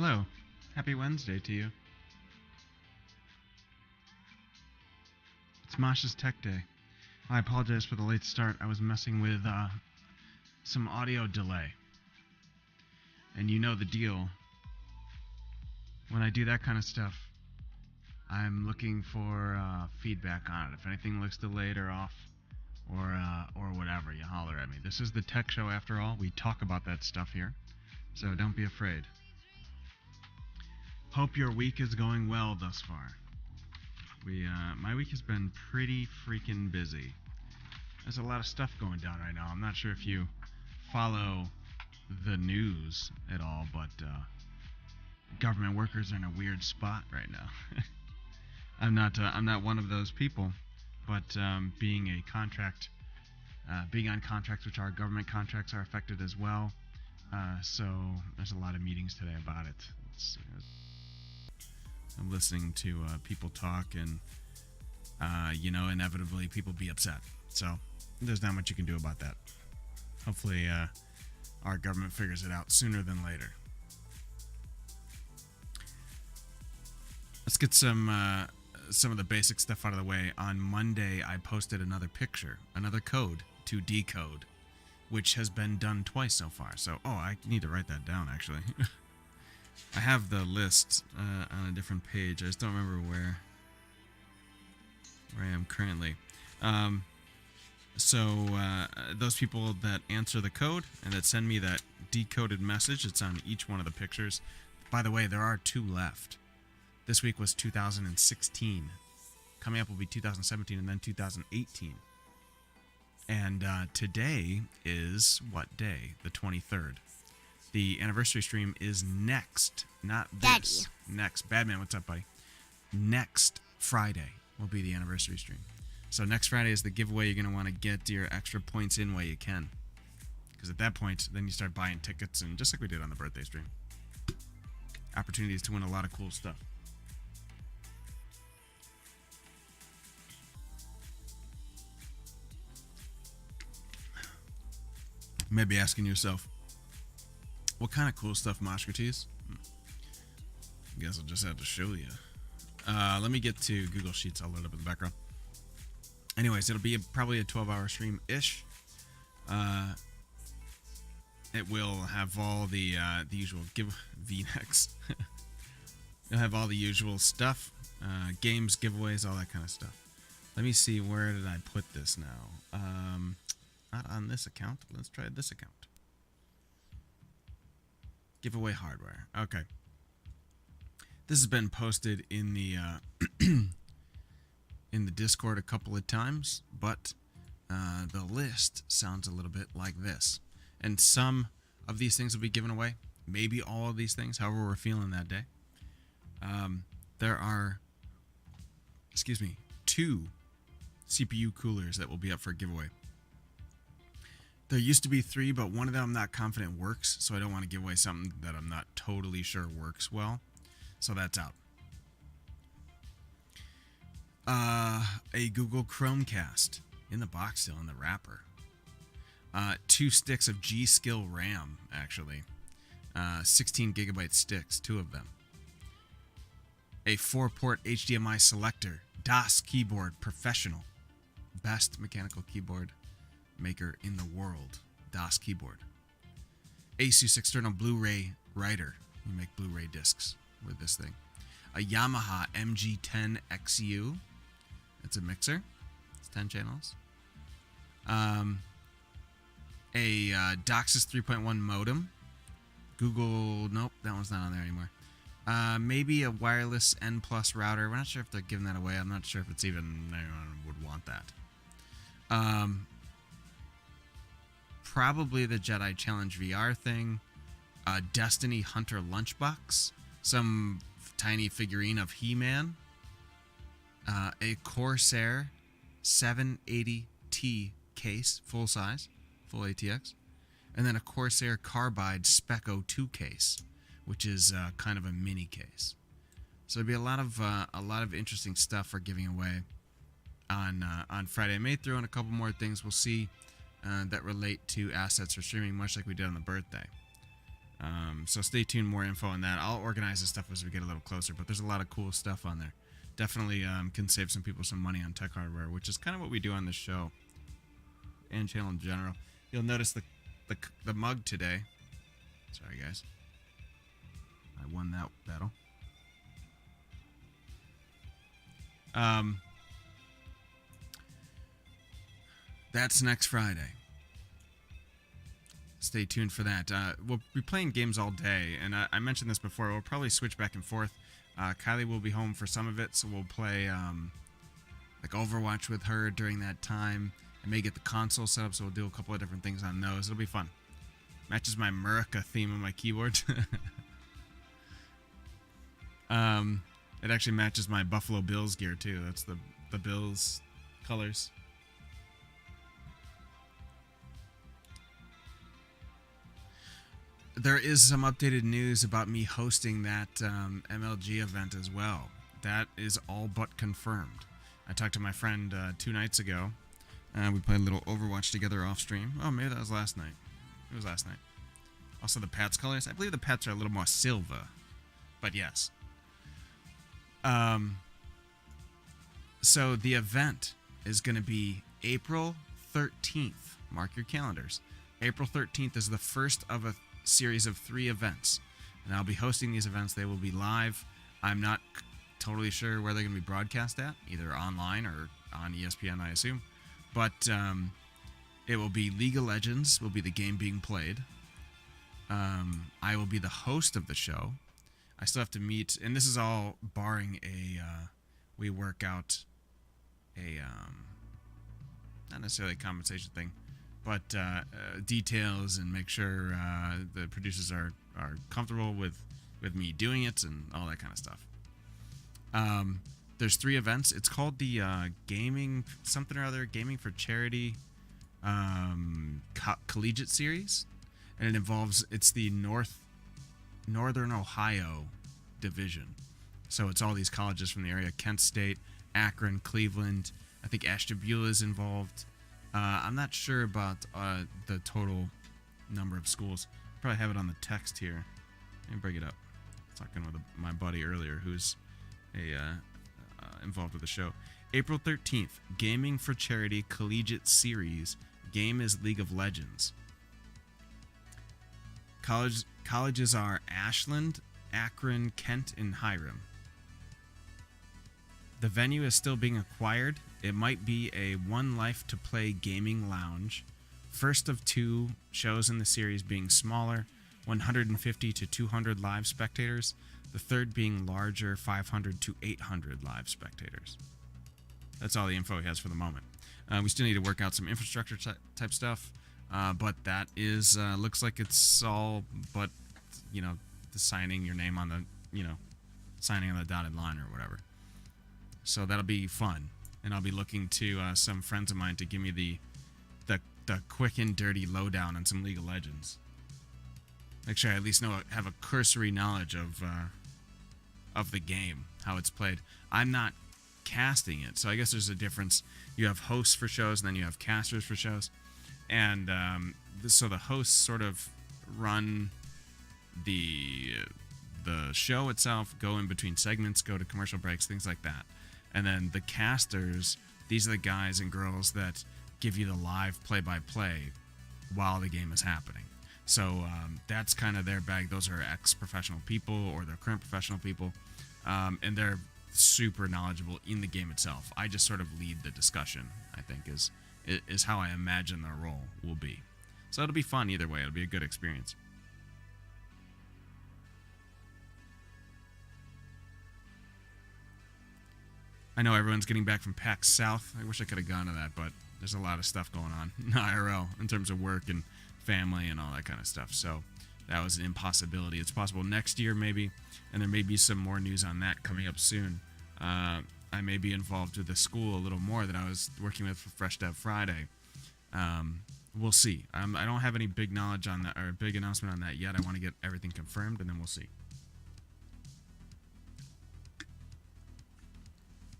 Hello. Happy Wednesday to you. It's Mosh's Tech Day. I apologize for the late start. I was messing with some audio delay. And you know the deal. When I do that kind of stuff, I'm looking for feedback on it. If anything looks delayed or off or whatever, you holler at me. This is the tech show after all. We talk about that stuff here. So don't be afraid. Hope your week is going well thus far. My week has been pretty freaking busy. There's a lot of stuff going down right now. I'm not sure if you follow the news at all, but government workers are in a weird spot right now. I'm not one of those people, but being on contracts, which are government contracts, are affected as well. So there's a lot of meetings today about it. I'm listening to people talk, and inevitably people be upset. So there's not much you can do about that. Hopefully, our government figures it out sooner than later. Let's get some of the basic stuff out of the way. On Monday, I posted another code to decode, which has been done twice so far. So, I need to write that down, actually. I have the list on a different page. I just don't remember where I am currently. So those people that answer the code and that send me that decoded message, it's on each one of the pictures. By the way, there are 2 left. This week was 2016. Coming up will be 2017 and then 2018. And today is what day? The 23rd. The anniversary stream is next, not this. Daddy. Next. Badman, what's up, buddy? Next Friday will be the anniversary stream. So next Friday is the giveaway. You're going to want to get your extra points in while you can. Because at that point, then you start buying tickets, and just like we did on the birthday stream. Opportunities to win a lot of cool stuff. You may be asking yourself, what kind of cool stuff Moshka tees? I guess I'll just have to show you. Let me get to Google Sheets. I'll load up in the background. Anyways, it'll be probably a 12-hour stream-ish. It will have all the usual V-necks. It'll have all the usual stuff. Games, giveaways, all that kind of stuff. Let me see, where did I put this now? Not on this account. Let's try this account. Giveaway hardware. Okay. This has been posted in the in the Discord a couple of times, but the list sounds a little bit like this. And some of these things will be given away. Maybe all of these things, however we're feeling that day. There are, 2 CPU coolers that will be up for giveaway. There used to be 3, but one of them I'm not confident works, so I don't want to give away something that I'm not totally sure works well. So that's out. A Google Chromecast in the box still, in the wrapper. 2 sticks of G-Skill RAM, actually. 16 gigabyte sticks, 2 of them. A 4-port HDMI selector, DOS keyboard professional. Best mechanical keyboard maker in the world. DOS keyboard. Asus external Blu-ray writer. You make Blu-ray discs with this thing. A Yamaha MG10XU. It's a mixer. It's 10 channels. A DOCSIS 3.1 modem. Google, nope, that one's not on there anymore. Maybe a wireless N+ router. We're not sure if they're giving that away. I'm not sure if it's even anyone would want that. Probably the Jedi Challenge VR thing. A Destiny Hunter lunchbox. Some tiny figurine of He-Man. A Corsair 780T case, full size, full ATX. And then a Corsair Carbide Spec 02 case, which is kind of a mini case. So there'll be a lot of interesting stuff for giving away on Friday. I may throw in a couple more things we'll see that relate to assets for streaming, much like we did on the birthday. So stay tuned, more info on that. I'll organize this stuff as we get a little closer, but there's a lot of cool stuff on there. Definitely can save some people some money on tech hardware, which is kind of what we do on this show and channel in general. You'll notice the mug today. Sorry, guys. I won that battle. That's next Friday. Stay tuned for that. We'll be playing games all day, and I mentioned this before. We'll probably switch back and forth. Kylie will be home for some of it, so we'll play like Overwatch with her during that time. I may get the console set up, so we'll do a couple of different things on those. It'll be fun. Matches my America theme on my keyboard. It actually matches my Buffalo Bills gear too. That's the Bills colors. There is some updated news about me hosting that MLG event as well. That is all but confirmed. I talked to my friend 2 nights ago. We played a little Overwatch together off stream. Oh, maybe that was last night. It was last night. Also, the Pats colors. I believe the Pats are a little more silver. But yes. So the event is going to be April 13th. Mark your calendars. April 13th is the first of a series of 3 events. And I'll be hosting these events. They will be live. I'm not totally sure where they're going to be broadcast at. Either online or on ESPN, I assume. But it will be League of Legends will be the game being played. I will be the host of the show. I still have to meet, and this is all barring we work out a, not necessarily a compensation thing, but details and make sure the producers are comfortable with me doing it and all that kind of stuff. There's 3 events. It's called the Gaming something or other, Gaming for Charity Collegiate Series, and it involves, it's the Northern Ohio division. So it's all these colleges from the area: Kent State, Akron, Cleveland. I think Ashtabula is involved. I'm not sure about the total number of schools. Probably have it on the text here. Let me bring it up. Talking with my buddy earlier, who's involved with the show. April 13th, Gaming for Charity Collegiate Series. Game is League of Legends. Colleges are Ashland, Akron, Kent, and Hiram. The venue is still being acquired. It might be a One Life to Play gaming lounge. First of 2 shows in the series being smaller, 150 to 200 live spectators. The third being larger, 500 to 800 live spectators. That's all the info he has for the moment. We still need to work out some infrastructure type stuff, but that is looks like it's all but, the signing your name on the, signing on the dotted line or whatever. So that'll be fun, and I'll be looking to some friends of mine to give me the quick and dirty lowdown on some League of Legends. Make sure I at least have a cursory knowledge of the game, how it's played. I'm not casting it, so I guess there's a difference. You have hosts for shows, and then you have casters for shows, and so the hosts sort of run the show itself, go in between segments, go to commercial breaks, things like that. And then the casters, these are the guys and girls that give you the live play-by-play while the game is happening. So that's kind of their bag. Those are ex-professional people or they're current professional people, and they're super knowledgeable in the game itself. I just sort of lead the discussion, I think, is how I imagine their role will be. So it'll be fun either way. It'll be a good experience. I know everyone's getting back from PAX South. I wish I could have gone to that, but there's a lot of stuff going on in IRL in terms of work and family and all that kind of stuff. So that was an impossibility. It's possible next year maybe, and there may be some more news on that coming up soon. I may be involved with the school a little more that I was working with for Fresh Dev Friday. We'll see. I don't have any big knowledge on that or big announcement on that yet. I want to get everything confirmed, and then we'll see.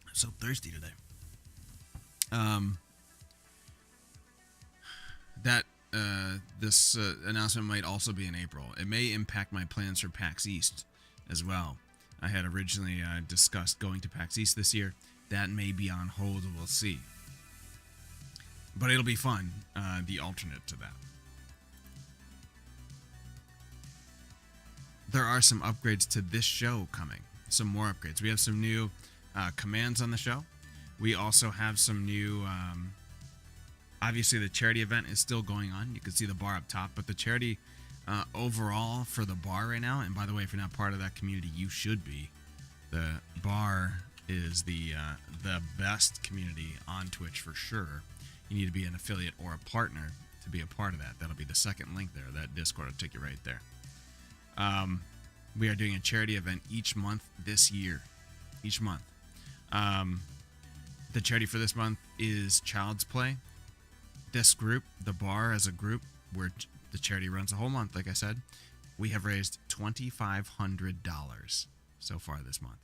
I'm so thirsty today. this announcement might also be in April. It may impact my plans for PAX East as well. I had originally discussed going to PAX East this year. That may be on hold. We'll see. But it'll be fun. The alternate to that. There are some upgrades to this show coming. Some more upgrades. We have some new commands on the show. We also have some new... obviously, the charity event is still going on. You can see the bar up top. But the charity overall for the bar right now, and by the way, if you're not part of that community, you should be. The bar is the best community on Twitch for sure. You need to be an affiliate or a partner to be a part of that. That'll be the second link there. That Discord will take you right there. We are doing a charity event each month this year. Each month. The charity for this month is Child's Play. This group, the bar as a group, where the charity runs a whole month, like I said, we have raised $2,500 so far this month.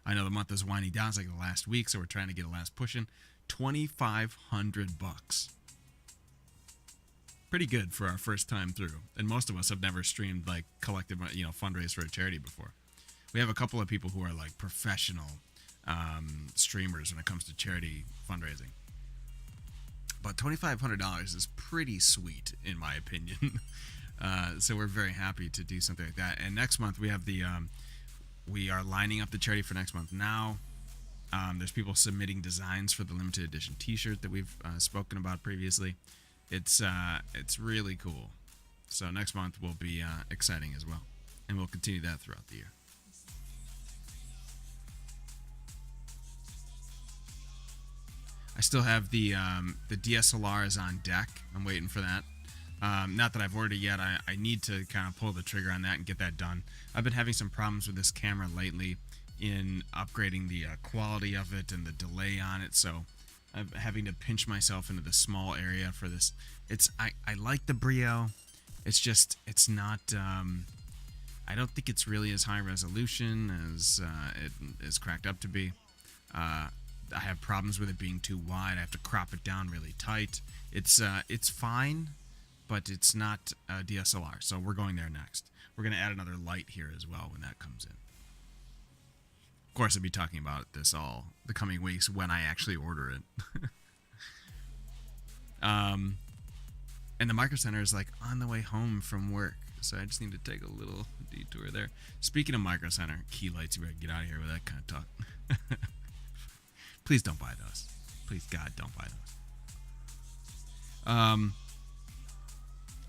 I know the month is winding down. It's like the last week, so we're trying to get a last push in. $2,500. Pretty good for our first time through. And most of us have never streamed like collective, fundraise for a charity before. We have a couple of people who are like professional streamers when it comes to charity fundraising. But $2,500 is pretty sweet, in my opinion. So we're very happy to do something like that. And next month we have we are lining up the charity for next month now. There's people submitting designs for the limited edition T-shirt that we've spoken about previously. It's really cool. So next month will be exciting as well, and we'll continue that throughout the year. I still have the DSLR is on deck. I'm waiting for that. Not that I've ordered it yet. I need to kind of pull the trigger on that and get that done. I've been having some problems with this camera lately in upgrading the quality of it and the delay on it, so I'm having to pinch myself into the small area for this. I like the Brio. It's just, it's not, I don't think it's really as high resolution as it is cracked up to be. I have problems with it being too wide. I have to crop it down really tight. It's fine, but it's not a DSLR, so we're going there next. We're going to add another light here as well when that comes in. Of course, I'll be talking about this all the coming weeks when I actually order it. And the Micro Center is like on the way home from work, so I just need to take a little detour there. Speaking of Micro Center, key lights, you better get out of here with that kind of talk. Please don't buy those. Please, God, don't buy those.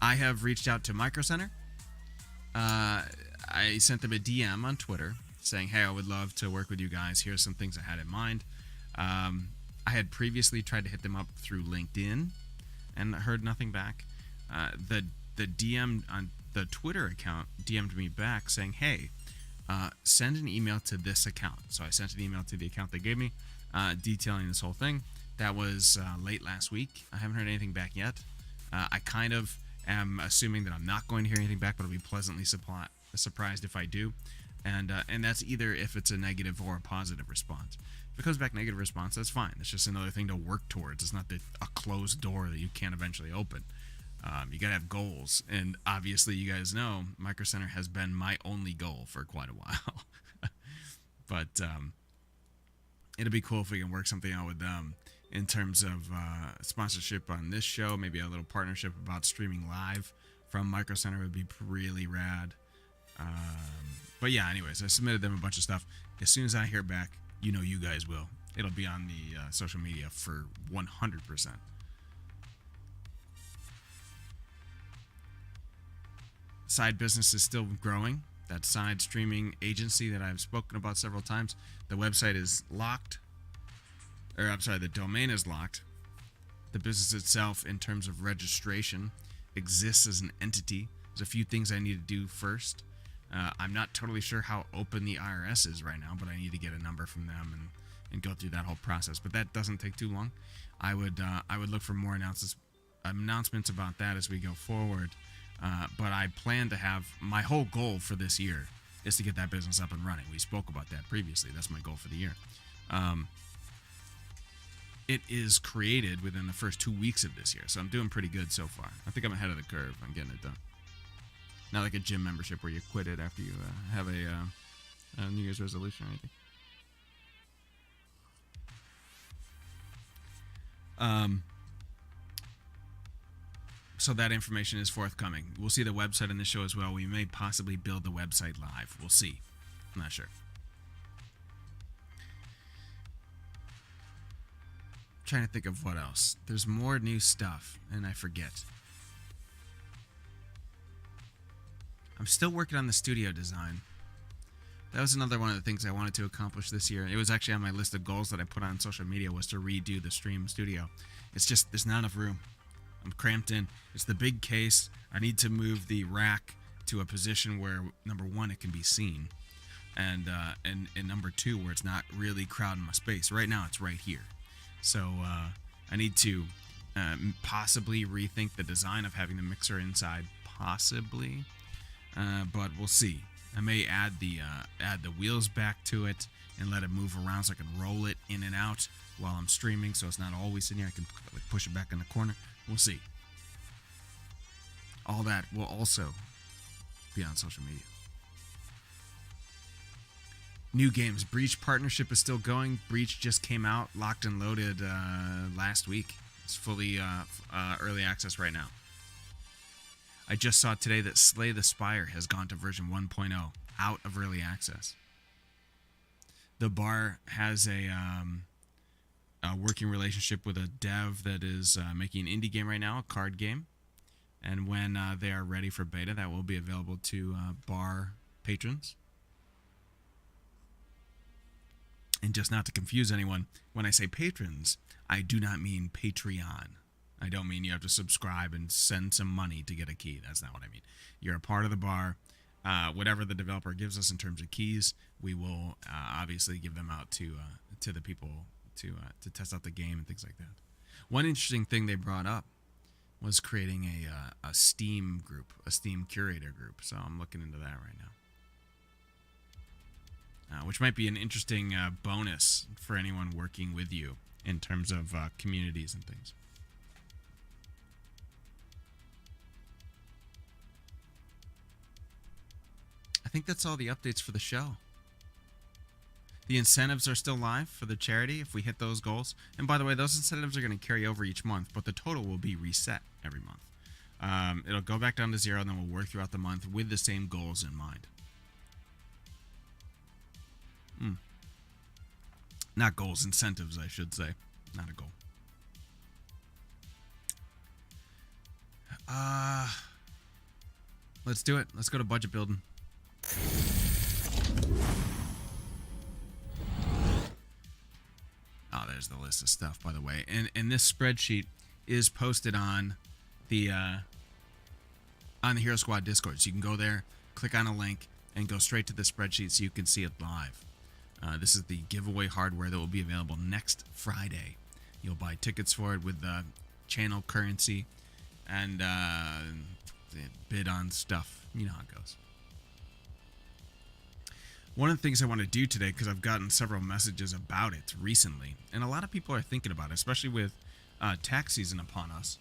I have reached out to Micro Center. I sent them a DM on Twitter saying, hey, I would love to work with you guys. Here's some things I had in mind. I had previously tried to hit them up through LinkedIn and heard nothing back. The DM on the Twitter account DM'd me back saying, hey, send an email to this account. So I sent an email to the account they gave me detailing this whole thing. That was late last week. I haven't heard anything back yet. I kind of am assuming that I'm not going to hear anything back, but I'll be pleasantly surprised if I do. And that's either if it's a negative or a positive response. If it comes back negative response, that's fine. It's just another thing to work towards. It's not a closed door that you can't eventually open. You got to have goals. And obviously, you guys know, Micro Center has been my only goal for quite a while. But it'll be cool if we can work something out with them in terms of sponsorship on this show. Maybe a little partnership about streaming live from Micro Center would be really rad. But yeah, anyways, I submitted them a bunch of stuff. As soon as I hear back, you know you guys will. It'll be on the social media for 100%. Side business is still growing. That side streaming agency that I've spoken about several times. The website is locked. Or I'm sorry, the domain is locked. The business itself, in terms of registration, exists as an entity. There's a few things I need to do first. I'm not totally sure how open the IRS is right now, but I need to get a number from them and go through that whole process. But that doesn't take too long. I would look for more announcements about that as we go forward. But I plan to have my whole goal for this year is to get that business up and running. We spoke about that previously. That's my goal for the year. it is created within the first 2 weeks of this year. So I'm doing pretty good so far. I think I'm ahead of the curve on getting it done. Not like a gym membership where you quit it after you have a New Year's resolution or anything. So that information is forthcoming. We'll see the website in the show as well. We may possibly build the website live. We'll see. I'm not sure. Trying to think of what else. There's more new stuff, and I forget. I'm still working on the studio design. That was another one of the things I wanted to accomplish this year. It was actually on my list of goals that I put on social media, was to redo the stream studio. It's just, there's not enough room. I'm cramped in. It's the big case. I need to move the rack to a position where, number one, it can be seen, and number two, where it's not really crowding my space. Right now, it's right here. So I need to possibly rethink the design of having the mixer inside, possibly, but we'll see. I may add the wheels back to it and let it move around so I can roll it in and out while I'm streaming, so it's not always in here. I can push it back in the corner. We'll see. All that will also be on social media. New games. Breach partnership is still going. Breach just came out, locked and loaded last week. It's fully early access right now. I just saw today that Slay the Spire has gone to version 1.0, out of early access. The bar has a working relationship with a dev that is making an indie game right now, a card game. And when they are ready for beta, that will be available to bar patrons. And just not to confuse anyone, when I say patrons, I do not mean Patreon. I don't mean you have to subscribe and send some money to get a key. That's not what I mean. You're a part of the bar. Whatever the developer gives us in terms of keys, we will obviously give them out to the people to test out the game and things like that. One interesting thing they brought up was creating a Steam group, a Steam curator group. So I'm looking into that right now. Which might be an interesting bonus for anyone working with you in terms of communities and things. I think that's all the updates for the show. The incentives are still live for the charity if we hit those goals. And by the way, those incentives are going to carry over each month, but the total will be reset every month. It'll go back down to zero, and then we'll work throughout the month with the same goals in mind. Not goals, incentives, I should say. Not a goal. Let's do it. Let's go to budget building. Oh, there's the list of stuff, by the way. And this spreadsheet is posted on the Hero Squad Discord. So you can go there, click on a link, and go straight to the spreadsheet so you can see it live. This is the giveaway hardware that will be available next Friday. You'll buy tickets for it with the channel currency and bid on stuff. You know how it goes. One of the things I want to do today, because I've gotten several messages about it recently, and a lot of people are thinking about it, especially with tax season upon us.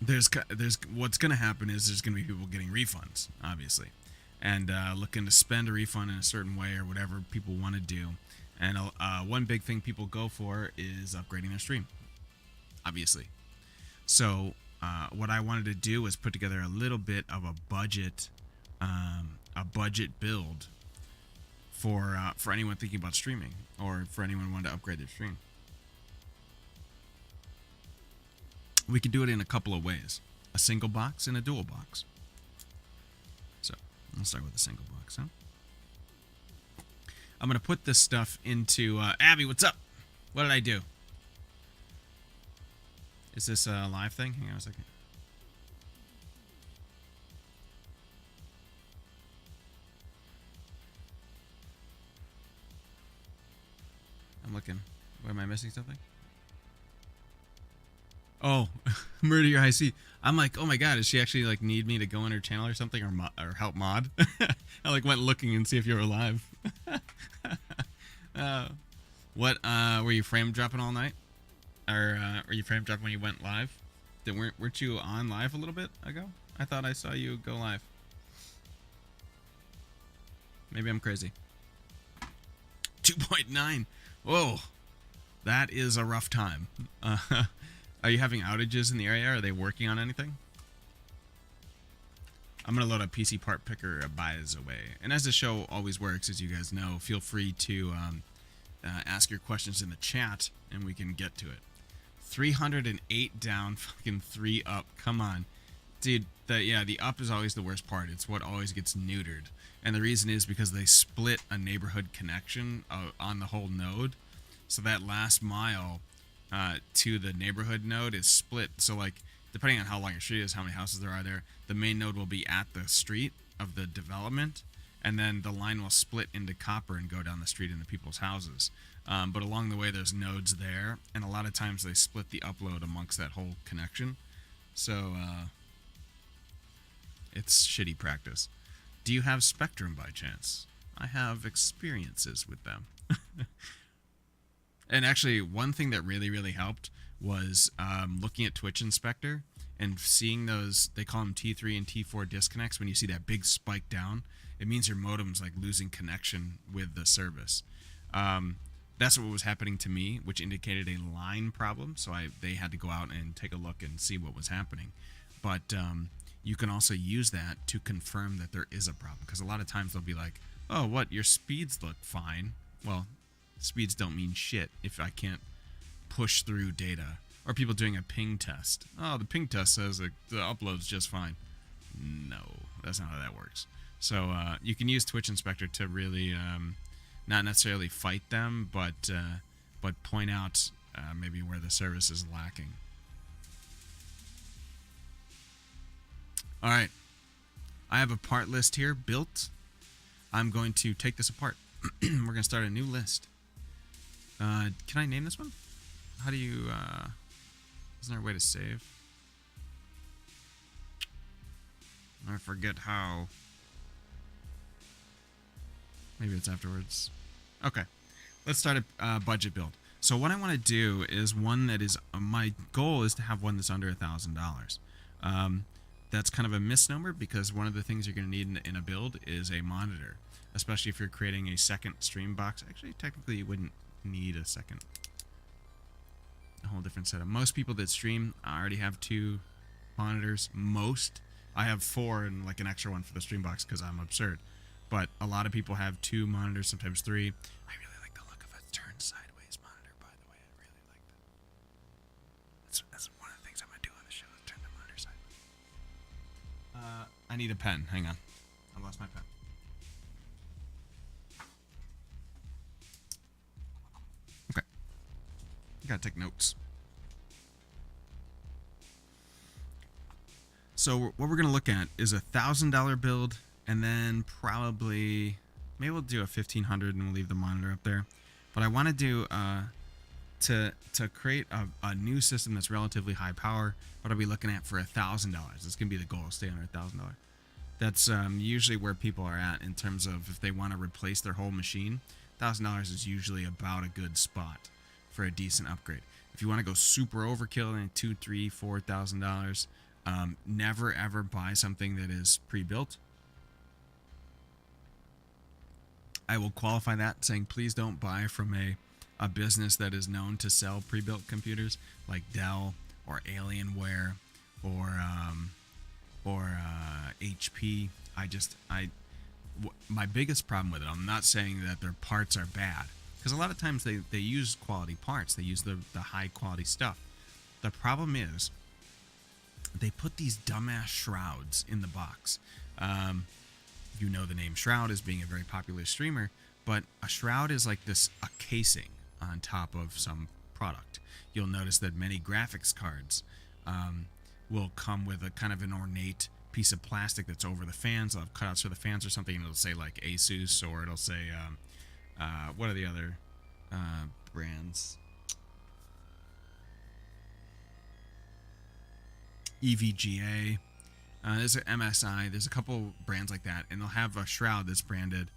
There's what's going to happen is there's going to be people getting refunds, obviously, and looking to spend a refund in a certain way or whatever people want to do. And one big thing people go for is upgrading their stream, obviously. So what I wanted to do was put together a little bit of a budget build for anyone thinking about streaming or for anyone wanting to upgrade their stream. We can do it in a couple of ways: a single box and a dual box. So let's start with a single box. Huh? I'm gonna put this stuff into Abby. What's up? What did I do? Is this a live thing? Hang on a second. I'm looking. Where am I missing something? Oh, Murder Your High C. I'm like, oh my god, does she actually like need me to go in her channel or something, or help mod? I like went looking and see if you were live. What were you frame dropping all night, or were you frame dropping when you went live? Weren't you on live a little bit ago? I thought I saw you go live. Maybe I'm crazy. 2.9. Whoa, that is a rough time. Are you having outages in the area? Are they working on anything? I'm going to load a PC part picker by the way. And as the show always works, as you guys know, feel free to ask your questions in the chat and we can get to it. 308 down, fucking 3 up. Come on. Dude, the up is always the worst part. It's what always gets neutered. And the reason is because they split a neighborhood connection on the whole node. So that last mile to the neighborhood node is split. So like, depending on how long your street is, how many houses there are there, the main node will be at the street of the development, and then the line will split into copper and go down the street into people's houses. But along the way, there's nodes there, and a lot of times they split the upload amongst that whole connection. So it's shitty practice. Do you have Spectrum by chance? I have experiences with them. And actually, one thing that really, really helped was looking at Twitch Inspector and seeing those, they call them T3 and T4 disconnects. When you see that big spike down, it means your modem's like losing connection with the service. That's what was happening to me, which indicated a line problem. So they had to go out and take a look and see what was happening. But you can also use that to confirm that there is a problem. Because a lot of times they'll be like, oh, what, your speeds look fine. Well, speeds don't mean shit if I can't push through data. Or people doing a ping test. Oh, the ping test says that the upload's just fine. No, that's not how that works. So you can use Twitch Inspector to really not necessarily fight them, but point out maybe where the service is lacking. All right, I have a part list here built. I'm going to take this apart. We're going to start a new list. Can I name this one? How do you, isn't there a way to save? I forget how. Maybe it's afterwards. Okay, let's start a budget build. So what I want to do is one that is, my goal is to have one that's under $1,000. That's kind of a misnomer because one of the things you're going to need in a build is a monitor, especially if you're creating a second stream box. Actually, technically you wouldn't need a second. A whole different setup. Most people that stream already have 2 monitors. Most. I have 4 and like an extra one for the stream box because I'm absurd. But a lot of people have 2 monitors, sometimes 3. I really like the look of a turned sideways monitor, by the way. I really like that. That's one of the things I'm going to do on the show, is turn the monitor sideways. I need a pen. Hang on. I lost my pen. Okay. You gotta take notes. So what we're gonna look at is $1,000 build, and then probably maybe we'll do a 1,500 and we'll leave the monitor up there. But I want to do to create a new system that's relatively high power. What I'll be looking at for $1,000. It's gonna be the goal. Stay under $1,000. That's usually where people are at in terms of if they want to replace their whole machine. $1,000 is usually about a good spot for a decent upgrade. If you want to go super overkill and $2,000, $3,000, $4,000, never ever buy something that is pre-built. I will qualify that saying please don't buy from a business that is known to sell pre-built computers like Dell or Alienware or HP. My biggest problem with it, I'm not saying that their parts are bad, because a lot of times they use quality parts. They use the high quality stuff. The problem is they put these dumbass shrouds in the box. You know the name Shroud as being a very popular streamer, but a shroud is like a casing on top of some product. You'll notice that many graphics cards will come with a kind of an ornate piece of plastic that's over the fans. They'll have cutouts for the fans or something, and it'll say like Asus, or it'll say what are the other brands? EVGA. There's an MSI. There's a couple brands like that, and they'll have a shroud that's branded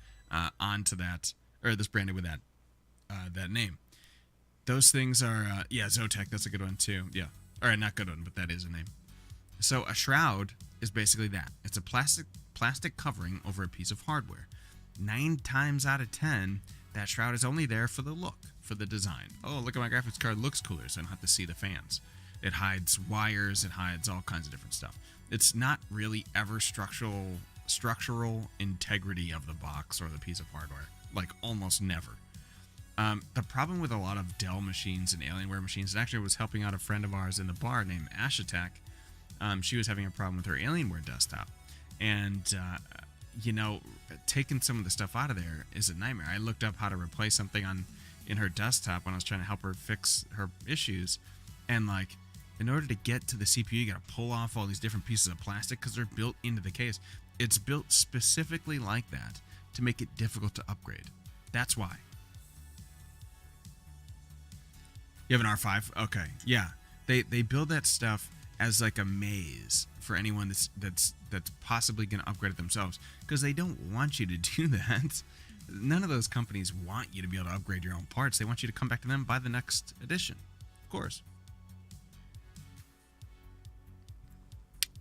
onto that, or that's branded with that that name. Those things are yeah, Zotac. That's a good one too. Yeah, all right, not good one, but that is a name. So a shroud is basically that. It's a plastic covering over a piece of hardware. 9 times out of 10, that shroud is only there for the look, for the design. Oh, look at my graphics card, looks cooler, so I don't have to see the fans. It hides wires, it hides all kinds of different stuff. It's not really ever structural integrity of the box or the piece of hardware. Like almost never. The problem with a lot of Dell machines and Alienware machines, and actually I was helping out a friend of ours in the bar named Ash Attack. She was having a problem with her Alienware desktop. And, taking some of the stuff out of there is a nightmare. I looked up how to replace something in her desktop when I was trying to help her fix her issues. And, in order to get to the CPU, you got to pull off all these different pieces of plastic because they're built into the case. It's built specifically like that to make it difficult to upgrade. That's why. You have an R5? Okay. Yeah. They build that stuff as like a maze for anyone that's possibly going to upgrade it themselves, because they don't want you to do that. None of those companies want you to be able to upgrade your own parts. They want you to come back to them and buy the next edition, of course.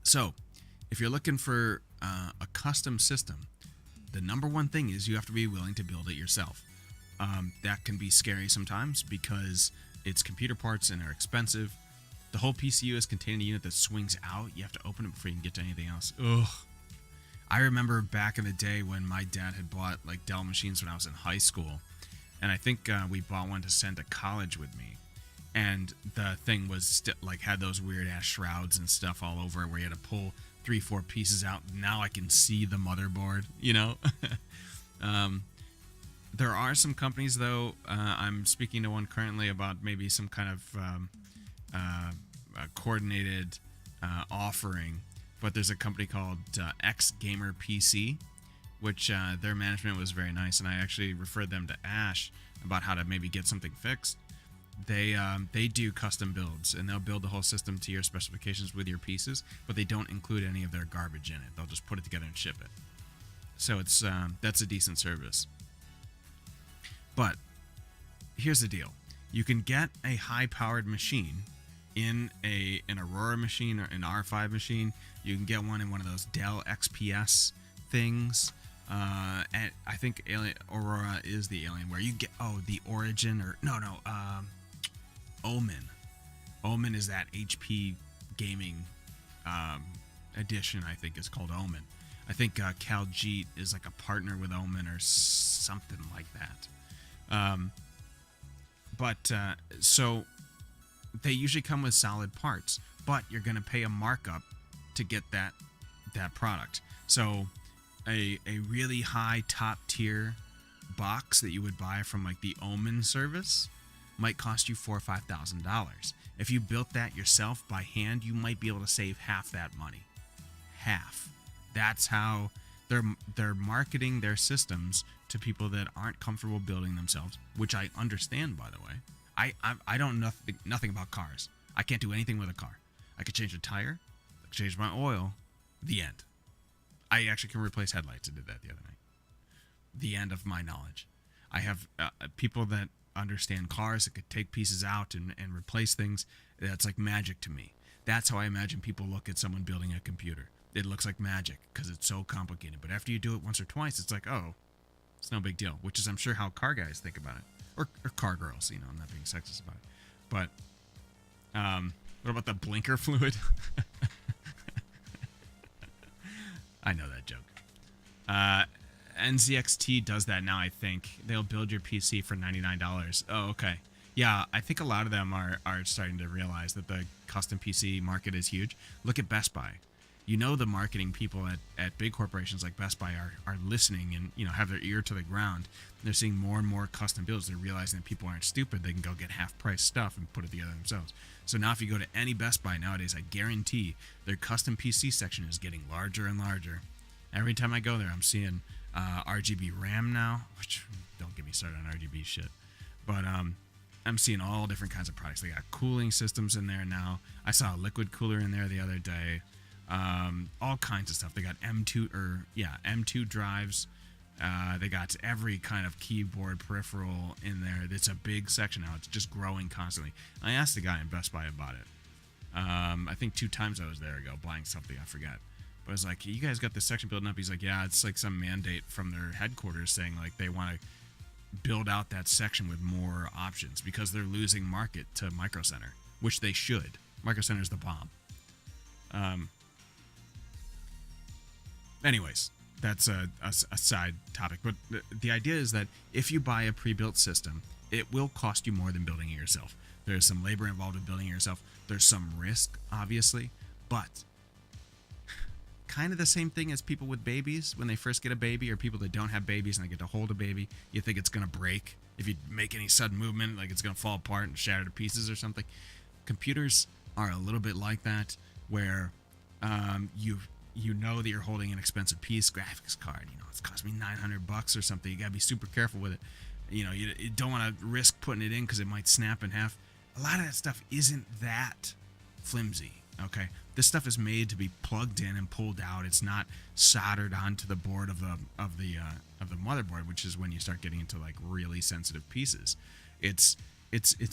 So, if you're looking for a custom system, the number one thing is you have to be willing to build it yourself. That can be scary sometimes because it's computer parts and they're expensive. The whole PCU is contained in a unit that swings out. You have to open it before you can get to anything else. Ugh. I remember back in the day when my dad had bought Dell machines when I was in high school, and I think we bought one to send to college with me. And the thing was had those weird ass shrouds and stuff all over it where you had to pull 3-4 pieces out. Now I can see the motherboard, There are some companies, though. I'm speaking to one currently about maybe some kind of coordinated offering. But there's a company called X Gamer PC, which their management was very nice, and I actually referred them to Ash about how to maybe get something fixed. They do custom builds, and they'll build the whole system to your specifications with your pieces, but they don't include any of their garbage in it. They'll just put it together and ship it. So it's that's a decent service. But here's the deal: you can get a high-powered machine in an Aurora machine or an R5 machine. You can get one in one of those Dell XPS things. And I think Aurora is the Alienware. You get the Origin or Omen. Omen is that HP gaming edition. I think is called Omen. I think Caljeet is like a partner with Omen or something like that. So they usually come with solid parts, but you're going to pay a markup to get that product. So a really high top tier box that you would buy from the Omen service might cost you $4,000 or $5,000. If you built that yourself by hand, you might be able to save half that money. Half. That's how they're marketing their systems to people that aren't comfortable building themselves, which I understand, by the way. I don't know nothing about cars. I can't do anything with a car. I could change a tire. I could change my oil. The end. I actually can replace headlights. I did that the other night. The end of my knowledge. I have people that understand cars that could take pieces out and replace things. That's like magic to me. That's how I imagine people look at someone building a computer. It looks like magic because it's so complicated. But after you do it once or twice, it's like, oh, it's no big deal. Which is, I'm sure, how car guys think about it. Or car girls, I'm not being sexist about it. But what about the blinker fluid? I know that joke. NZXT does that now, I think. They'll build your PC for $99. Oh, okay. Yeah, I think a lot of them are starting to realize that the custom PC market is huge. Look at Best Buy. The marketing people at big corporations like Best Buy are listening and, have their ear to the ground. They're seeing more and more custom builds. They're realizing that people aren't stupid. They can go get half-price stuff and put it together themselves. So now if you go to any Best Buy nowadays, I guarantee their custom PC section is getting larger and larger. Every time I go there, I'm seeing RGB RAM now, which don't get me started on RGB shit. But I'm seeing all different kinds of products. They got cooling systems in there now. I saw a liquid cooler in there the other day. All kinds of stuff. They got M2 drives. They got every kind of keyboard peripheral in there. It's a big section now. It's just growing constantly. I asked the guy in Best Buy about it. I think 2 times I was there ago buying something. I forget. But I was like, you guys got this section building up? He's like, yeah, it's like some mandate from their headquarters saying like they want to build out that section with more options because they're losing market to Micro Center, which they should. Micro Center's the bomb. Anyways, that's a side topic. But the idea is that if you buy a pre-built system, it will cost you more than building it yourself. There's some labor involved in building it yourself. There's some risk, obviously, but kind of the same thing as people with babies when they first get a baby, or people that don't have babies and they get to hold a baby. You think it's going to break if you make any sudden movement, like it's going to fall apart and shatter to pieces or something. Computers are a little bit like that, where you know that you're holding an expensive piece, graphics card. You know, it's cost me $900 or something. You got to be super careful with it. You know, you don't want to risk putting it in because it might snap in half. A lot of that stuff isn't that flimsy. Okay, this stuff is made to be plugged in and pulled out. It's not soldered onto the board of the motherboard, which is when you start getting into like really sensitive pieces. It's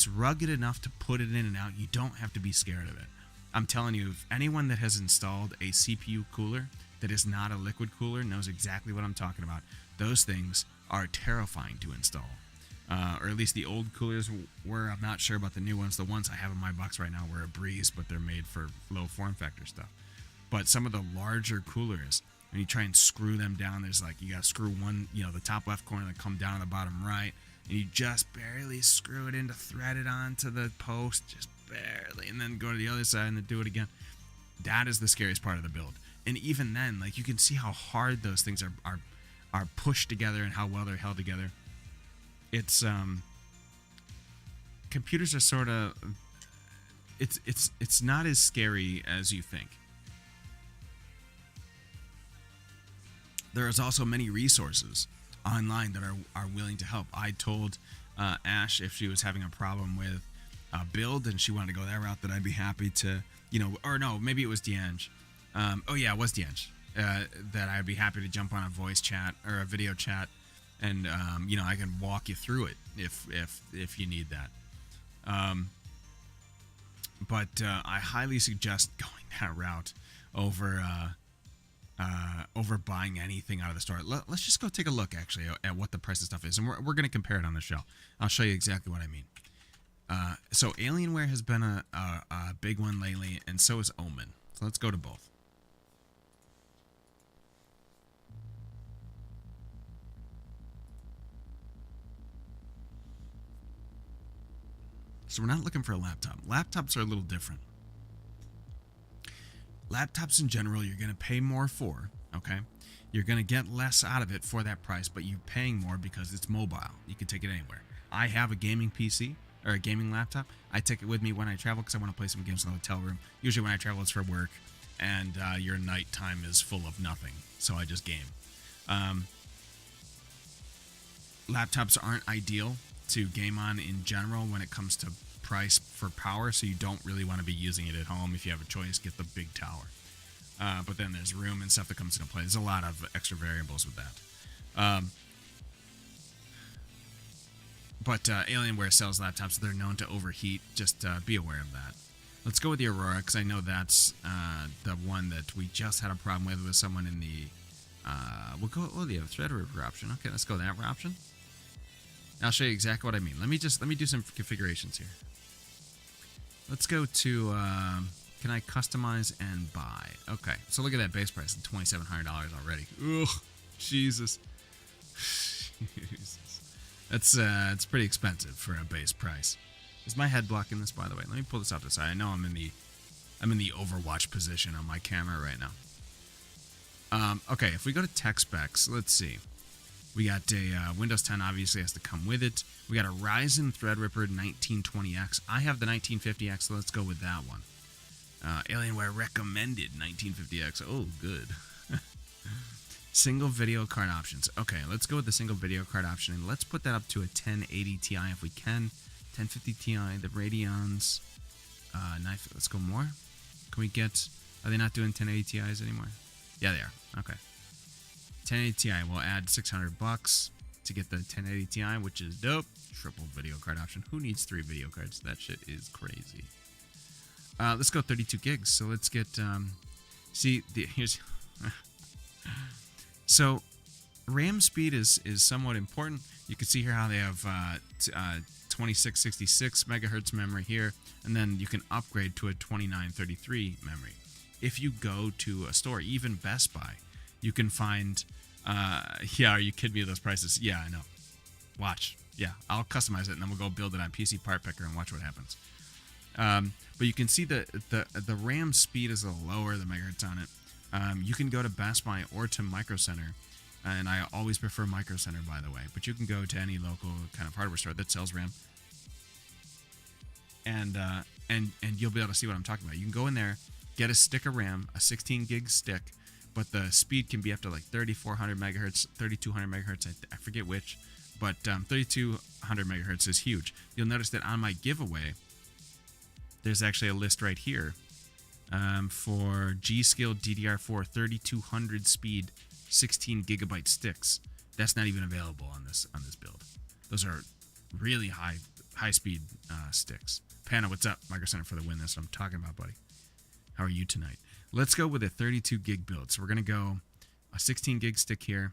rugged enough to put it in and out. You don't have to be scared of it. I'm telling you, if anyone that has installed a CPU cooler that is not a liquid cooler knows exactly what I'm talking about. Those things are terrifying to install. Or at least the old coolers were. I'm not sure about the new ones. The ones I have in my box right now were a breeze, but they're made for low form factor stuff. But some of the larger coolers, when you try and screw them down, there's like, you got to screw one, you know, the top left corner and come down to the bottom right, and you just barely screw it in to thread it onto the post, just barely, and then go to the other side and then do it again. That is the scariest part of the build. And even then, like, you can see how hard those things are pushed together and how well they're held together. It's computers are sort of, it's not as scary as you think. There is also many resources online that are willing to help. I told Ash if she was having a problem with build and she wanted to go that route, that I'd be happy to, you know, or no, maybe it was Deange. Oh yeah, it was Deange. That I'd be happy to jump on a voice chat or a video chat, and you know, I can walk you through it if you need that. But I highly suggest going that route over buying anything out of the store. Let's just go take a look actually at what the price of stuff is, and we're going to compare it on the show. I'll show you exactly what I mean. So Alienware has been a big one lately, and so is Omen. So let's go to both. So we're not looking for a laptop. Laptops are a little different. Laptops in general, you're going to pay more for, okay? You're going to get less out of it for that price, but you're paying more because it's mobile. You can take it anywhere. I have a gaming PC, or a gaming laptop. I take it with me when I travel because I want to play some games in the hotel room. Usually when I travel, it's for work, and your nighttime is full of nothing, so I just game. Laptops aren't ideal to game on in general when it comes to price for power, so you don't really want to be using it at home. If you have a choice, get the big tower. But then there's room and stuff that comes into play. There's a lot of extra variables with that. But Alienware sells laptops. They're known to overheat. Just be aware of that. Let's go with the Aurora, because I know that's the one that we just had a problem with someone in the... we'll go with the Threadripper option. Okay, let's go that option. I'll show you exactly what I mean. Let me do some configurations here. Let's go to, can I customize and buy? Okay, so look at that base price, $2,700 already. Ugh, Jesus. Jesus. It's pretty expensive for a base price. Is my head blocking this, by the way? Let me pull this off the side. I know I'm in the Overwatch position on my camera right now. Okay, if we go to tech specs, let's see. We got a Windows 10 obviously has to come with it. We got a Ryzen Threadripper 1920X. I have the 1950X, so let's go with that one. Alienware recommended 1950X. Oh, good. Single video card options. Okay, let's go with the single video card option, and let's put that up to a 1080 Ti if we can. 1050 Ti, the Radeons. Let's go more. Can we get... Are they not doing 1080 Ti's anymore? Yeah, they are. Okay. 1080 Ti will add $600 to get the 1080 Ti, which is dope. Triple video card option. Who needs 3 video cards? That shit is crazy. Let's go 32 gigs. So let's get here's so RAM speed is somewhat important. You can see here how they have 2666 megahertz memory here, and then you can upgrade to a 2933 memory. If you go to a store, even Best Buy, you can find yeah, are you kidding me with those prices? Yeah, I know. Watch. Yeah, I'll customize it and then we'll go build it on PC Part Picker and watch what happens. But you can see the RAM speed is a little lower, the megahertz on it. You can go to Best Buy or to Micro Center, and I always prefer Micro Center, by the way. But you can go to any local kind of hardware store that sells RAM, and you'll be able to see what I'm talking about. You can go in there, get a stick of RAM, a 16 gig stick, but the speed can be up to like 3400 megahertz, 3200 megahertz. I forget which, but 3200 megahertz is huge. You'll notice that on my giveaway, there's actually a list right here for G.Skill DDR4 3200 speed 16 gigabyte sticks. That's not even available on this build. Those are really high speed sticks. Pana, what's up? Micro Center for the win. That's what I'm talking about, buddy. How are you tonight? Let's go with a 32 gig build. So we're gonna go a 16 gig stick here,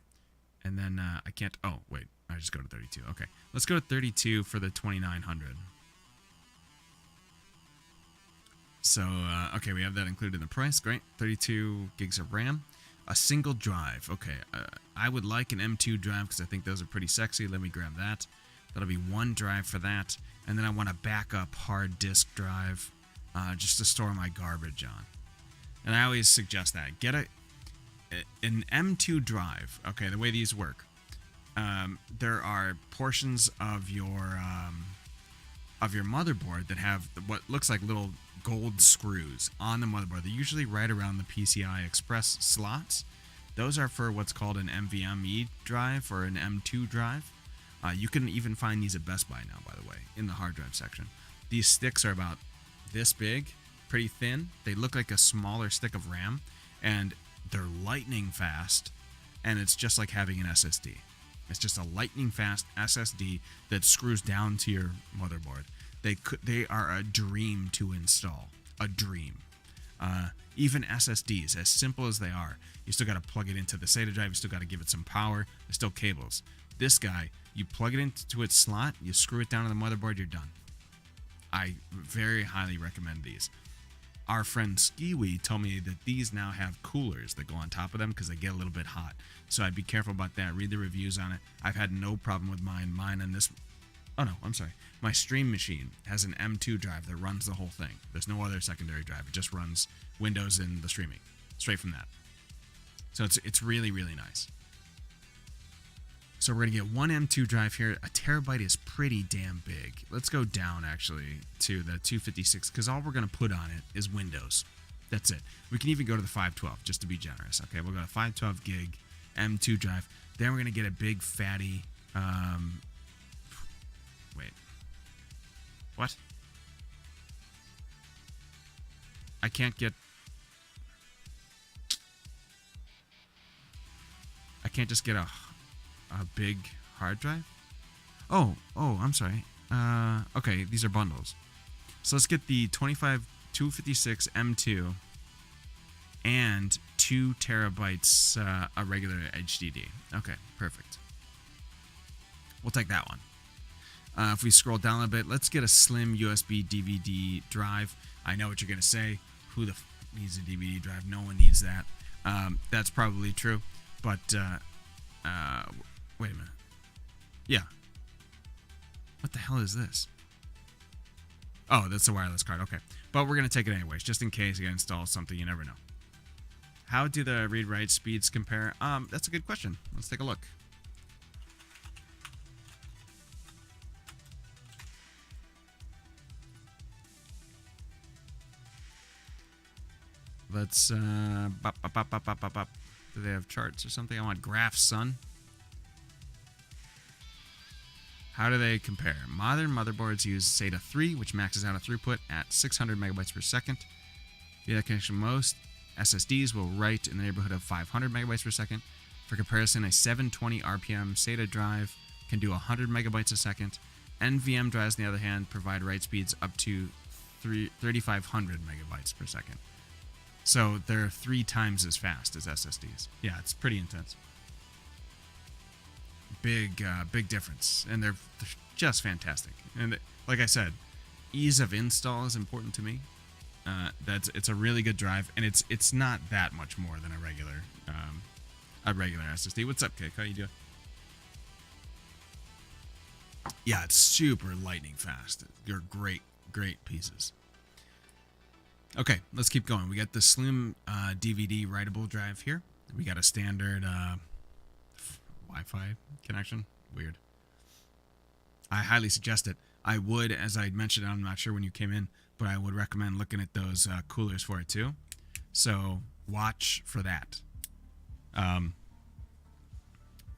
and then I can't. Oh wait, I just go to 32. Okay, let's go to 32 for the 2900. So, okay, we have that included in the price. Great. 32 gigs of RAM. A single drive. Okay, I would like an M2 drive because I think those are pretty sexy. Let me grab that. That'll be one drive for that. And then I want a backup hard disk drive just to store my garbage on. And I always suggest that. Get an M2 drive. Okay, the way these work. There are portions of your motherboard that have what looks like little gold screws on the motherboard. They're usually right around the PCI Express slots. Those are for what's called an NVMe drive or an M2 drive. You can even find these at Best Buy now, by the way, in the hard drive section. These sticks are about this big, pretty thin. They look like a smaller stick of RAM, and they're lightning fast, and it's just like having an SSD. It's just a lightning fast SSD that screws down to your motherboard. They are a dream to install. A dream. Even SSDs, as simple as they are, you still got to plug it into the SATA drive. You still got to give it some power. There's still cables. This guy, you plug it into its slot, you screw it down to the motherboard, you're done. I very highly recommend these. Our friend Skiwi told me that these now have coolers that go on top of them because they get a little bit hot. So I'd be careful about that. Read the reviews on it. I've had no problem with mine. Mine on this... Oh, no, I'm sorry. My stream machine has an M2 drive that runs the whole thing. There's no other secondary drive. It just runs Windows and the streaming. Straight from that. So it's really, really nice. So we're going to get one M2 drive here. A terabyte is pretty damn big. Let's go down, actually, to the 256, because all we're going to put on it is Windows. That's it. We can even go to the 512, just to be generous. Okay, we'll go to 512 gig M2 drive. Then we're going to get a big, fatty... Wait. What? I can't get... I can't just get a big hard drive? Oh, I'm sorry. Okay, these are bundles. So let's get the 256 M2 and 2 terabytes a regular HDD. Okay, perfect. We'll take that one. If we scroll down a bit, let's get a slim USB DVD drive. I know what you're going to say. Who the f needs a DVD drive? No one needs that. That's probably true. But, wait a minute. Yeah. What the hell is this? Oh, that's a wireless card. Okay. But we're going to take it anyways, just in case you install something. You never know. How do the read-write speeds compare? That's a good question. Let's take a look. Let's, do they have charts or something? I want graphs, son. How do they compare? Modern motherboards use SATA 3, which maxes out a throughput at 600 megabytes per second. Via that connection, most SSDs will write in the neighborhood of 500 megabytes per second. For comparison, a 720 RPM SATA drive can do 100 megabytes a second. NVM drives, on the other hand, provide write speeds up to 3,500 megabytes per second. So they're 3 times as fast as SSDs. Yeah, it's pretty intense. Big difference, and they're just fantastic. And like I said, ease of install is important to me. It's a really good drive, and it's not that much more than a regular SSD. What's up, Kick? How you doing? Yeah, it's super lightning fast. They're great pieces. Okay, let's keep going. We got the Slim DVD writable drive here. We got a standard Wi-Fi connection. Weird. I highly suggest it. I would, as I mentioned, I'm not sure when you came in, but I would recommend looking at those coolers for it too. So watch for that.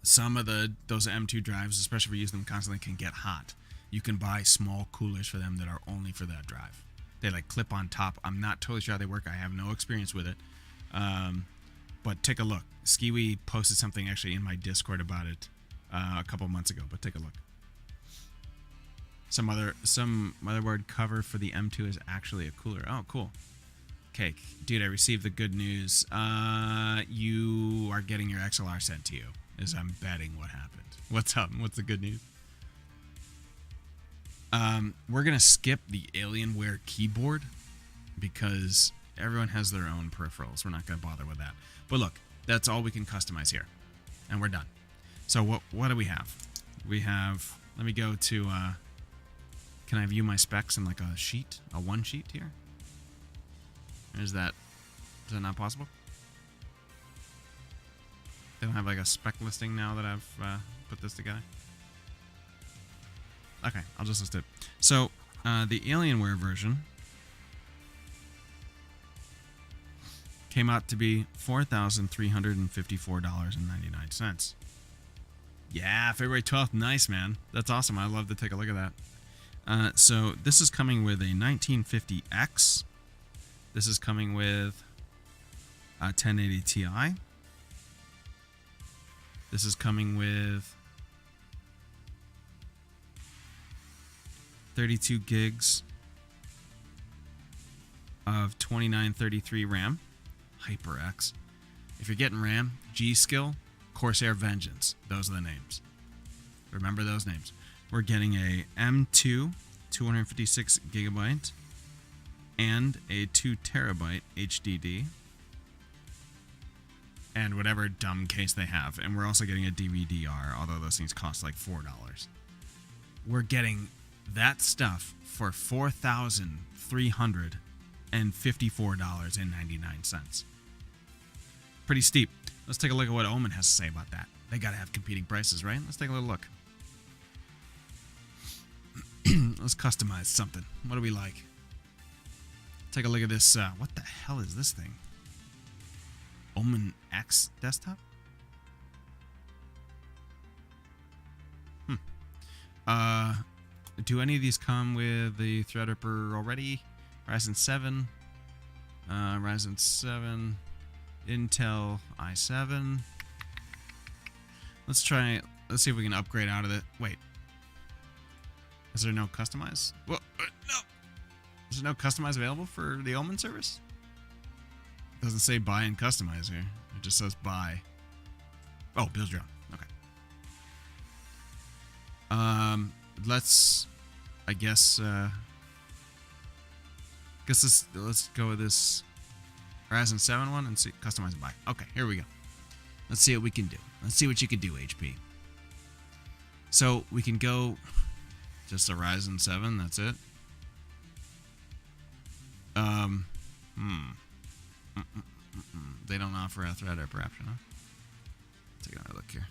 Some of those M2 drives, especially if you use them constantly, can get hot. You can buy small coolers for them that are only for that drive. They like clip on top. I'm not totally sure how they work. I have no experience with it. But take a look. Skiwi posted something actually in my Discord about it a couple months ago, but take a look. Some motherboard cover for the M2 is actually a cooler. Oh, cool. Okay, dude, I received the good news. You are getting your XLR sent to you, is I'm betting what happened. What's up? What's the good news? We're going to skip the Alienware keyboard because everyone has their own peripherals. We're not going to bother with that. But look, that's all we can customize here. And we're done. So what do we have? We have, let me go to, can I view my specs in like a sheet? A one sheet here? Is that not possible? They don't have like a spec listing now that I've put this together? Okay, I'll just list it. So, the Alienware version came out to be $4,354.99. Yeah, February 12th. Nice, man. That's awesome. I'd love to take a look at that. So, this is coming with a 1950X. This is coming with a 1080 Ti. This is coming with 32 gigs of 2933 RAM, HyperX. If you're getting RAM, G-Skill, Corsair Vengeance. Those are the names. Remember those names. We're getting a M2 256 gigabyte and a 2 terabyte HDD and whatever dumb case they have. And we're also getting a DVD-R, although those things cost like $4. We're getting that stuff for $4,354.99. Pretty steep. Let's take a look at what Omen has to say about that. They gotta have competing prices, right? Let's take a little look. Let's customize something. What do we like? Take a look at this. What the hell is this thing? Omen X desktop? Do any of these come with the Threadripper already? Ryzen 7, Ryzen 7, Intel i7. Let's see if we can upgrade out of it. Wait. Is there no customize? Well, no. Is there no customize available for the Omen service? It doesn't say buy and customize here. It just says buy. Oh, build your own. Okay. Let's let's go with this Ryzen 7 one and see customize and buy. Okay, here we go. Let's see what we can do. Let's see what you can do, HP. So we can go just a Ryzen 7, that's it. They don't offer a Threadripper option, huh? Take another look here.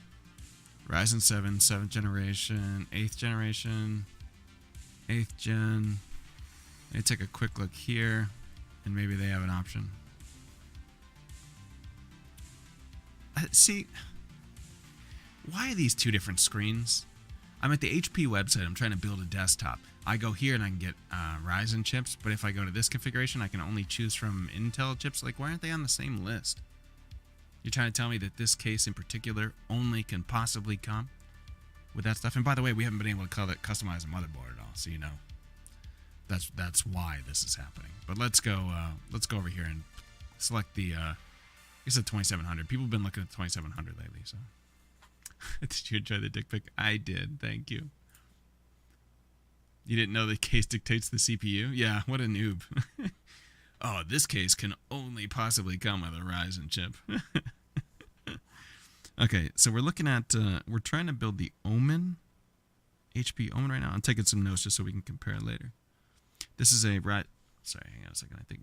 Ryzen 7, 7th generation, 8th generation, 8th gen. Let me take a quick look here, and maybe they have an option. See, why are these two different screens? I'm at the HP website. I'm trying to build a desktop. I go here and I can get Ryzen chips, but if I go to this configuration, I can only choose from Intel chips. Like, why aren't they on the same list? You're trying to tell me that this case in particular only can possibly come with that stuff? And by the way, we haven't been able to customize a motherboard at all, so you know. That's why this is happening. But let's go over here and select the I said 2700. People have been looking at 2700 lately, so. Did you enjoy the dick pic? I did, thank you. You didn't know the case dictates the CPU? Yeah, what a noob. Oh, this case can only possibly come with a Ryzen chip. Okay, so we're looking at, we're trying to build the Omen, HP Omen right now. I'm taking some notes just so we can compare it later. This is a, sorry, hang on a second. I think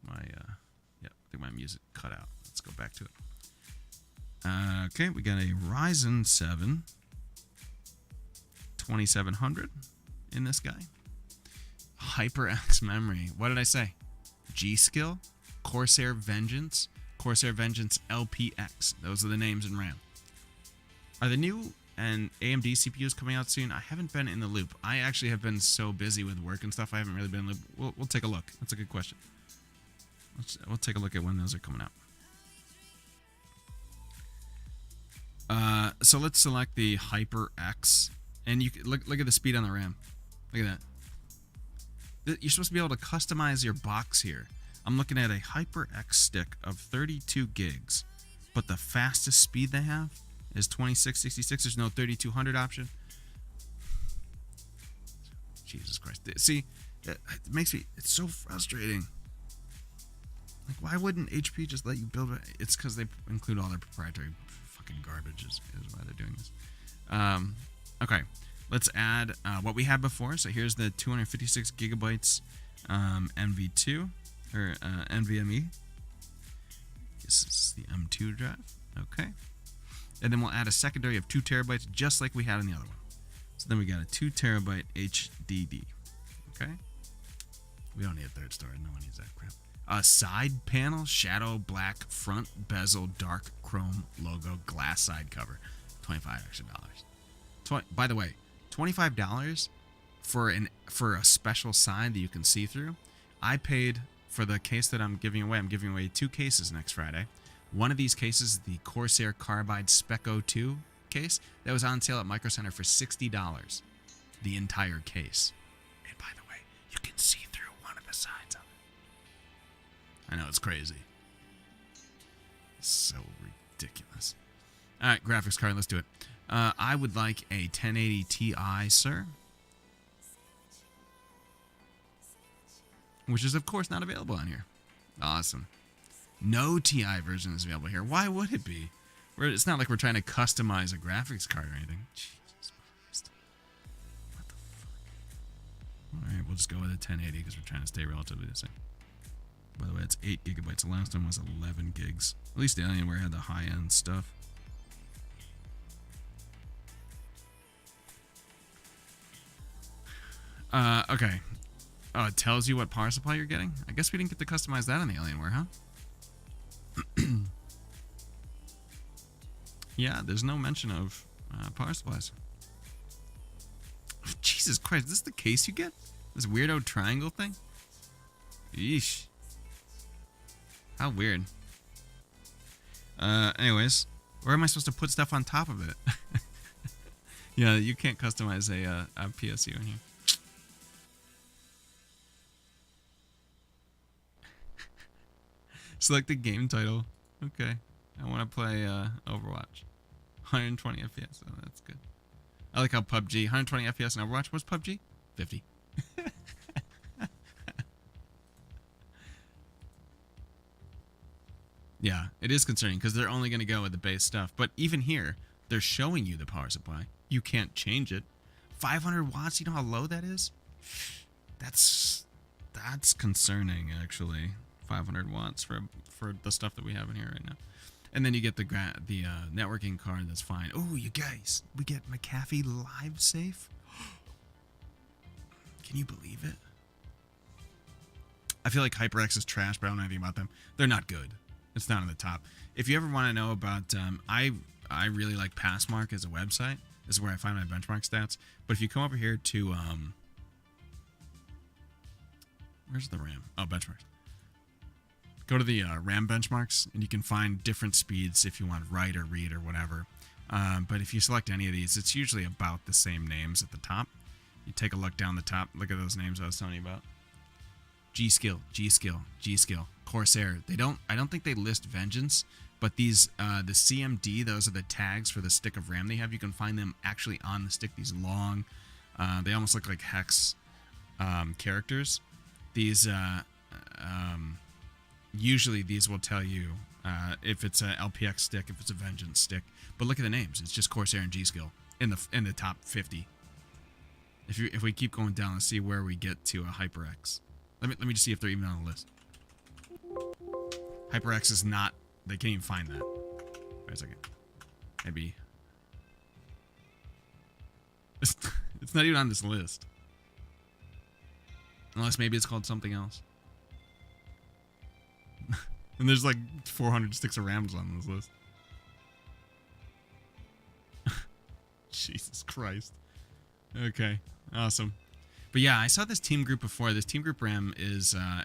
my music cut out. Let's go back to it. Okay, we got a Ryzen 7 2700 in this guy. HyperX memory. What did I say? G-Skill, Corsair Vengeance, Corsair Vengeance LPX. Those are the names in RAM. Are the new and AMD CPUs coming out soon? I haven't been in the loop. I actually have been so busy with work and stuff, I haven't really been in the loop. We'll take a look. That's a good question. We'll take a look at when those are coming out. So let's select the HyperX, and you can look at the speed on the RAM. Look at that. You're supposed to be able to customize your box here. I'm looking at a HyperX stick of 32 gigs, but the fastest speed they have is 2666. There's no 3200 option. Jesus Christ. See, it makes me, it's so frustrating. Like, why wouldn't HP just let you build it? It's because they include all their proprietary fucking garbage is why they're doing this. Okay, let's add what we had before. So here's the 256 gigabytes NV2 or NVMe. This is the M2 drive. Okay, and then we'll add a secondary of 2 terabytes, just like we had in the other one. So then we got a 2 terabyte HDD. Okay, we don't need a third storage. No one needs that crap. A side panel, shadow black, front bezel, dark chrome logo, glass side cover, $25 extra. By the way, $25 for a special side that you can see through. I paid for the case that I'm giving away. I'm giving away 2 cases next Friday. One of these cases is the Corsair Carbide Spec 02 case that was on sale at Micro Center for $60. The entire case. And by the way, you can see through one of the sides of it. I know, it's crazy. It's so ridiculous. All right, graphics card, let's do it. I would like a 1080 Ti, sir. Which is, of course, not available on here. Awesome. No Ti version is available here. Why would it be? It's not like we're trying to customize a graphics card or anything. Jesus Christ. What the fuck? All right, we'll just go with a 1080 because we're trying to stay relatively the same. By the way, it's 8 gigabytes. The last one was 11 gigs. At least the Alienware had the high-end stuff. Okay. Oh, it tells you what power supply you're getting? I guess we didn't get to customize that on the Alienware, huh? Yeah, there's no mention of power supplies. Oh, Jesus Christ, is this the case you get? This weirdo triangle thing? Yeesh. How weird. Anyways, where am I supposed to put stuff on top of it? Yeah, you can't customize a PSU in here. Select the game title. Okay, I want to play Overwatch. 120 FPS. Oh, that's good. I like how PUBG 120 FPS in Overwatch. What's PUBG? 50. Yeah, it is concerning because they're only going to go with the base stuff. But even here, they're showing you the power supply. You can't change it. 500 watts. You know how low that is? That's concerning, actually. 500 watts for the stuff that we have in here right now. And then you get the networking card. That's fine. Oh, you guys, we get McAfee Live Safe. Can you believe it? I feel like HyperX is trash, but I don't know anything about them. They're not good. It's not on the top. If you ever want to know about, I really like Passmark as a website. This is where I find my benchmark stats. But if you come over here to, where's the RAM? Oh, benchmarks. Go to the RAM benchmarks, and you can find different speeds if you want write or read or whatever. But if you select any of these, it's usually about the same names at the top. You take a look down the top. Look at those names I was telling you about. G-Skill, G-Skill, G-Skill, Corsair. I don't think they list Vengeance, but these, the CMD, those are the tags for the stick of RAM they have. You can find them actually on the stick, these long, they almost look like hex characters. These, usually these will tell you if it's a LPX stick, if it's a Vengeance stick. But look at the names. It's just Corsair and G-Skill in the top 50. If we keep going down, let's see where we get to a HyperX. Let me just see if they're even on the list. HyperX is not. They can't even find that. Wait a second. Maybe. It's not even on this list. Unless maybe it's called something else. And there's like 400 sticks of RAMs on this list. Jesus Christ. Okay, awesome. But yeah, I saw this team group before. This team group RAM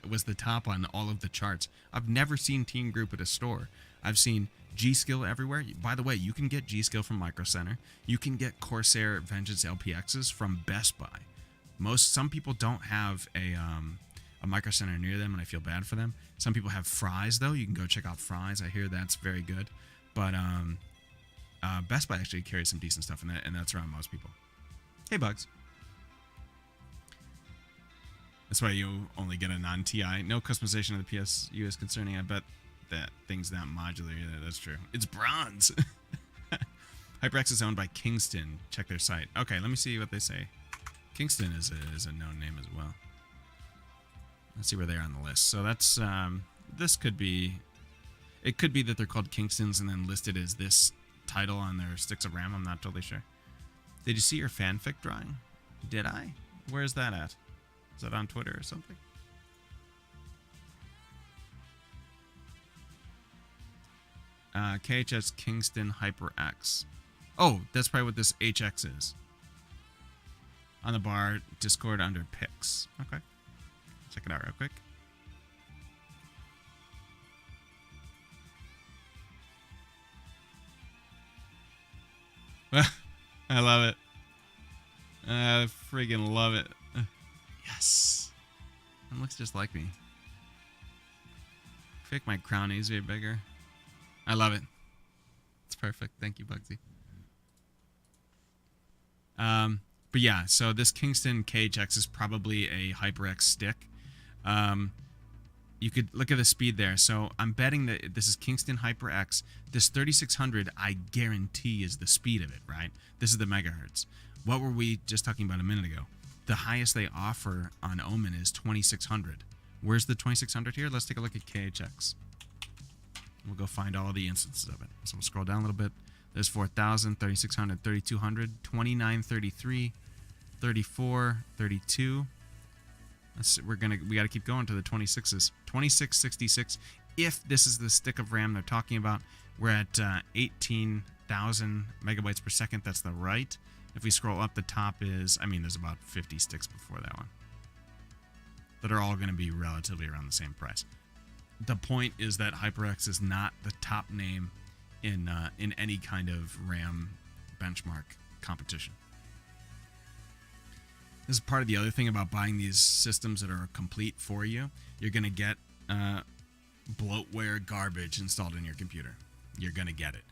was the top on all of the charts. I've never seen team group at a store. I've seen G-Skill everywhere. By the way, you can get G-Skill from Micro Center. You can get Corsair Vengeance LPXs from Best Buy. Some people don't have a Micro Center near them, and I feel bad for them. Some people have Fry's, though. You can go check out Fry's. I hear that's very good. But Best Buy actually carries some decent stuff, and that's around most people. Hey, Bugs. That's why you only get a non-TI. No customization of the PSU is concerning. I bet that thing's that modular. Yeah, that's true. It's bronze. HyperX is owned by Kingston. Check their site. Okay, let me see what they say. Kingston is a known name as well. Let's see where they are on the list. So that's this could be. It could be that they're called Kingstons and then listed as this title on their sticks of RAM. I'm not totally sure. Did you see your fanfic drawing? Did I? Where is that at? Is that on Twitter or something? KHS Kingston HyperX. Oh, that's probably what this HX is. On the bar, Discord under pics. Okay. Check it out real quick. I love it. I friggin' love it. Yes. It looks just like me. Make my crown easier, bigger. I love it. It's perfect. Thank you, Bugsy. But yeah, so this Kingston KHX is probably a HyperX stick. You could look at the speed there. So I'm betting that this is Kingston HyperX. This 3600, I guarantee, is the speed of it, right? This is the megahertz. What were we just talking about a minute ago? The highest they offer on Omen is 2600. Where's the 2600 here? Let's take a look at KHX. We'll go find all the instances of it. So we'll scroll down a little bit. There's 4000, 3600, 3200, 2933, 34, 32. We got to keep going to the 26s. 2666. If this is the stick of RAM they're talking about, we're at 18,000 megabytes per second. That's the right. If we scroll up, the top is, I mean, there's about 50 sticks before that one that are all going to be relatively around the same price. The point is that HyperX is not the top name in any kind of RAM benchmark competition. This is part of the other thing about buying these systems that are complete for you. You're going to get bloatware garbage installed in your computer. You're going to get it.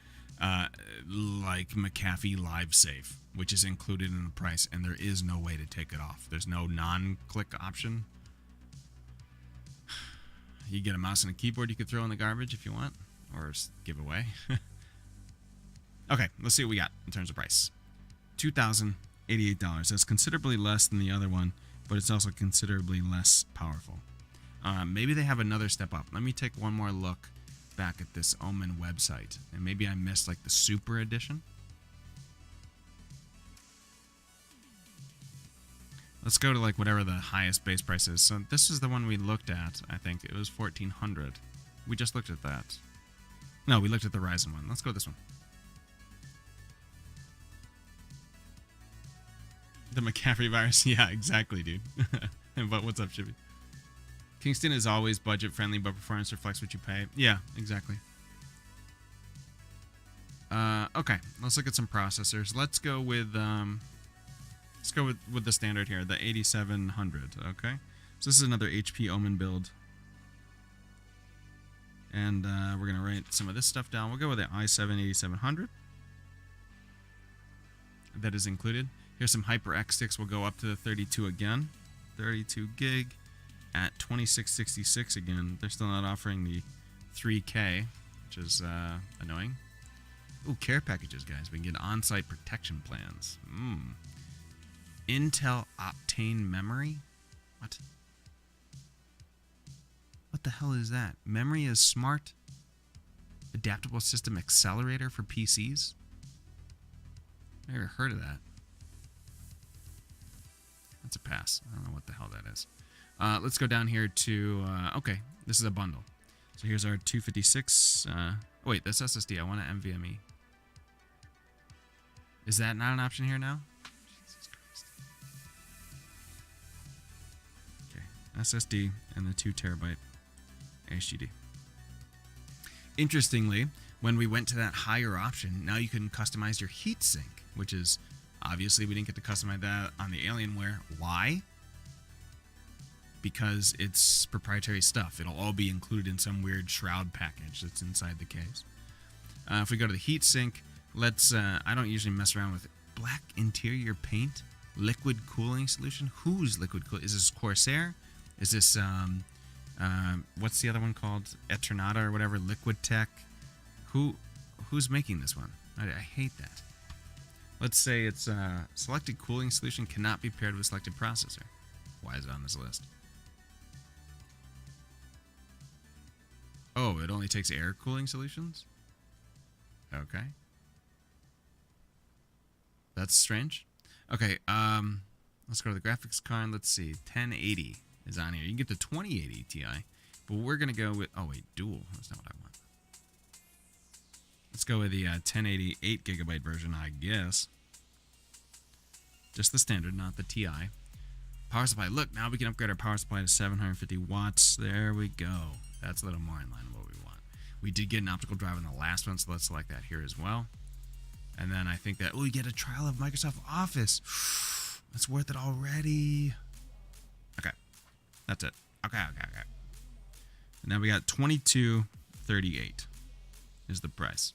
Like McAfee LiveSafe, which is included in the price, and there is no way to take it off. There's no non-click option. You get a mouse and a keyboard you could throw in the garbage if you want, or give away. Okay, let's see what we got in terms of price. $2,088. That's considerably less than the other one, but it's also considerably less powerful. Maybe they have another step up. Let me take one more look back at this Omen website, and maybe I missed like the Super Edition. Let's go to like whatever the highest base price is. So this is the one we looked at. I think it was 1400. We just looked at that. No, we looked at the Ryzen one. Let's go this one. The McCaffrey virus. Yeah, exactly, dude. But what's up, Chippy? Kingston is always budget friendly, but performance reflects what you pay. Yeah, exactly. Okay, let's look at some processors. Let's go with the standard here, the 8700. Okay, so this is another HP Omen build, and we're gonna write some of this stuff down. We'll go with the i7 8700. That is included. Here's some HyperX sticks. We'll go up to the 32 again, 32 gig at 2666 again. They're still not offering the 3K, which is annoying. Ooh, care packages, guys. We can get on-site protection plans. Intel Optane memory? What? What the hell is that? Memory is smart. Adaptable system accelerator for PCs? Never heard of that. That's a pass. I don't know what the hell that is. Let's go down here to... okay, this is a bundle. So here's our 256... wait, that's SSD. I want an NVMe. Is that not an option here now? Jesus Christ. Okay, SSD and the 2 terabyte HDD. Interestingly, when we went to that higher option, now you can customize your heatsink, which is obviously we didn't get to customize that on the Alienware. Why? Because it's proprietary stuff. It'll all be included in some weird shroud package that's inside the case. If we go to the heatsink, let's, I don't usually mess around with black interior paint, liquid cooling solution. Who's liquid cooling? Is this Corsair? Is this, what's the other one called? Eternata or whatever, Liquid Tech? Who's making this one? I hate that. Let's say it's selected cooling solution cannot be paired with selected processor. Why is it on this list? Oh, it only takes air cooling solutions? Okay. That's strange. Okay, let's go to the graphics card. Let's see. 1080 is on here. You can get the 2080 Ti, but we're going to go with... Oh, wait, dual. That's not what I want. Let's go with the 1080 8GB version, I guess. Just the standard, not the Ti. Power supply. Look, now we can upgrade our power supply to 750 watts. There we go. That's a little more in line with what we want. We did get an optical drive in the last one, so let's select that here as well. And then I think that, oh, you get a trial of Microsoft Office. That's worth it already. Okay. That's it. Okay. And now we got 2238 is the price.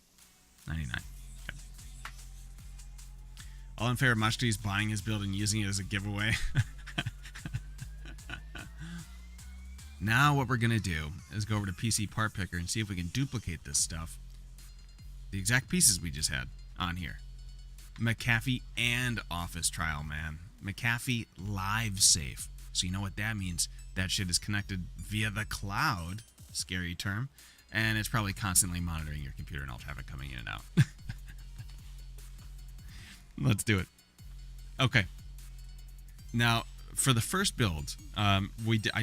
99. Okay. All in favor of Mosh buying his build and using it as a giveaway. Now what we're going to do is go over to PC Part Picker and see if we can duplicate this stuff. The exact pieces we just had on here. McAfee and Office Trial, man. McAfee Live Safe. So you know what that means. That shit is connected via the cloud. Scary term. And it's probably constantly monitoring your computer and all traffic coming in and out. Let's do it. Okay. Now, for the first build, I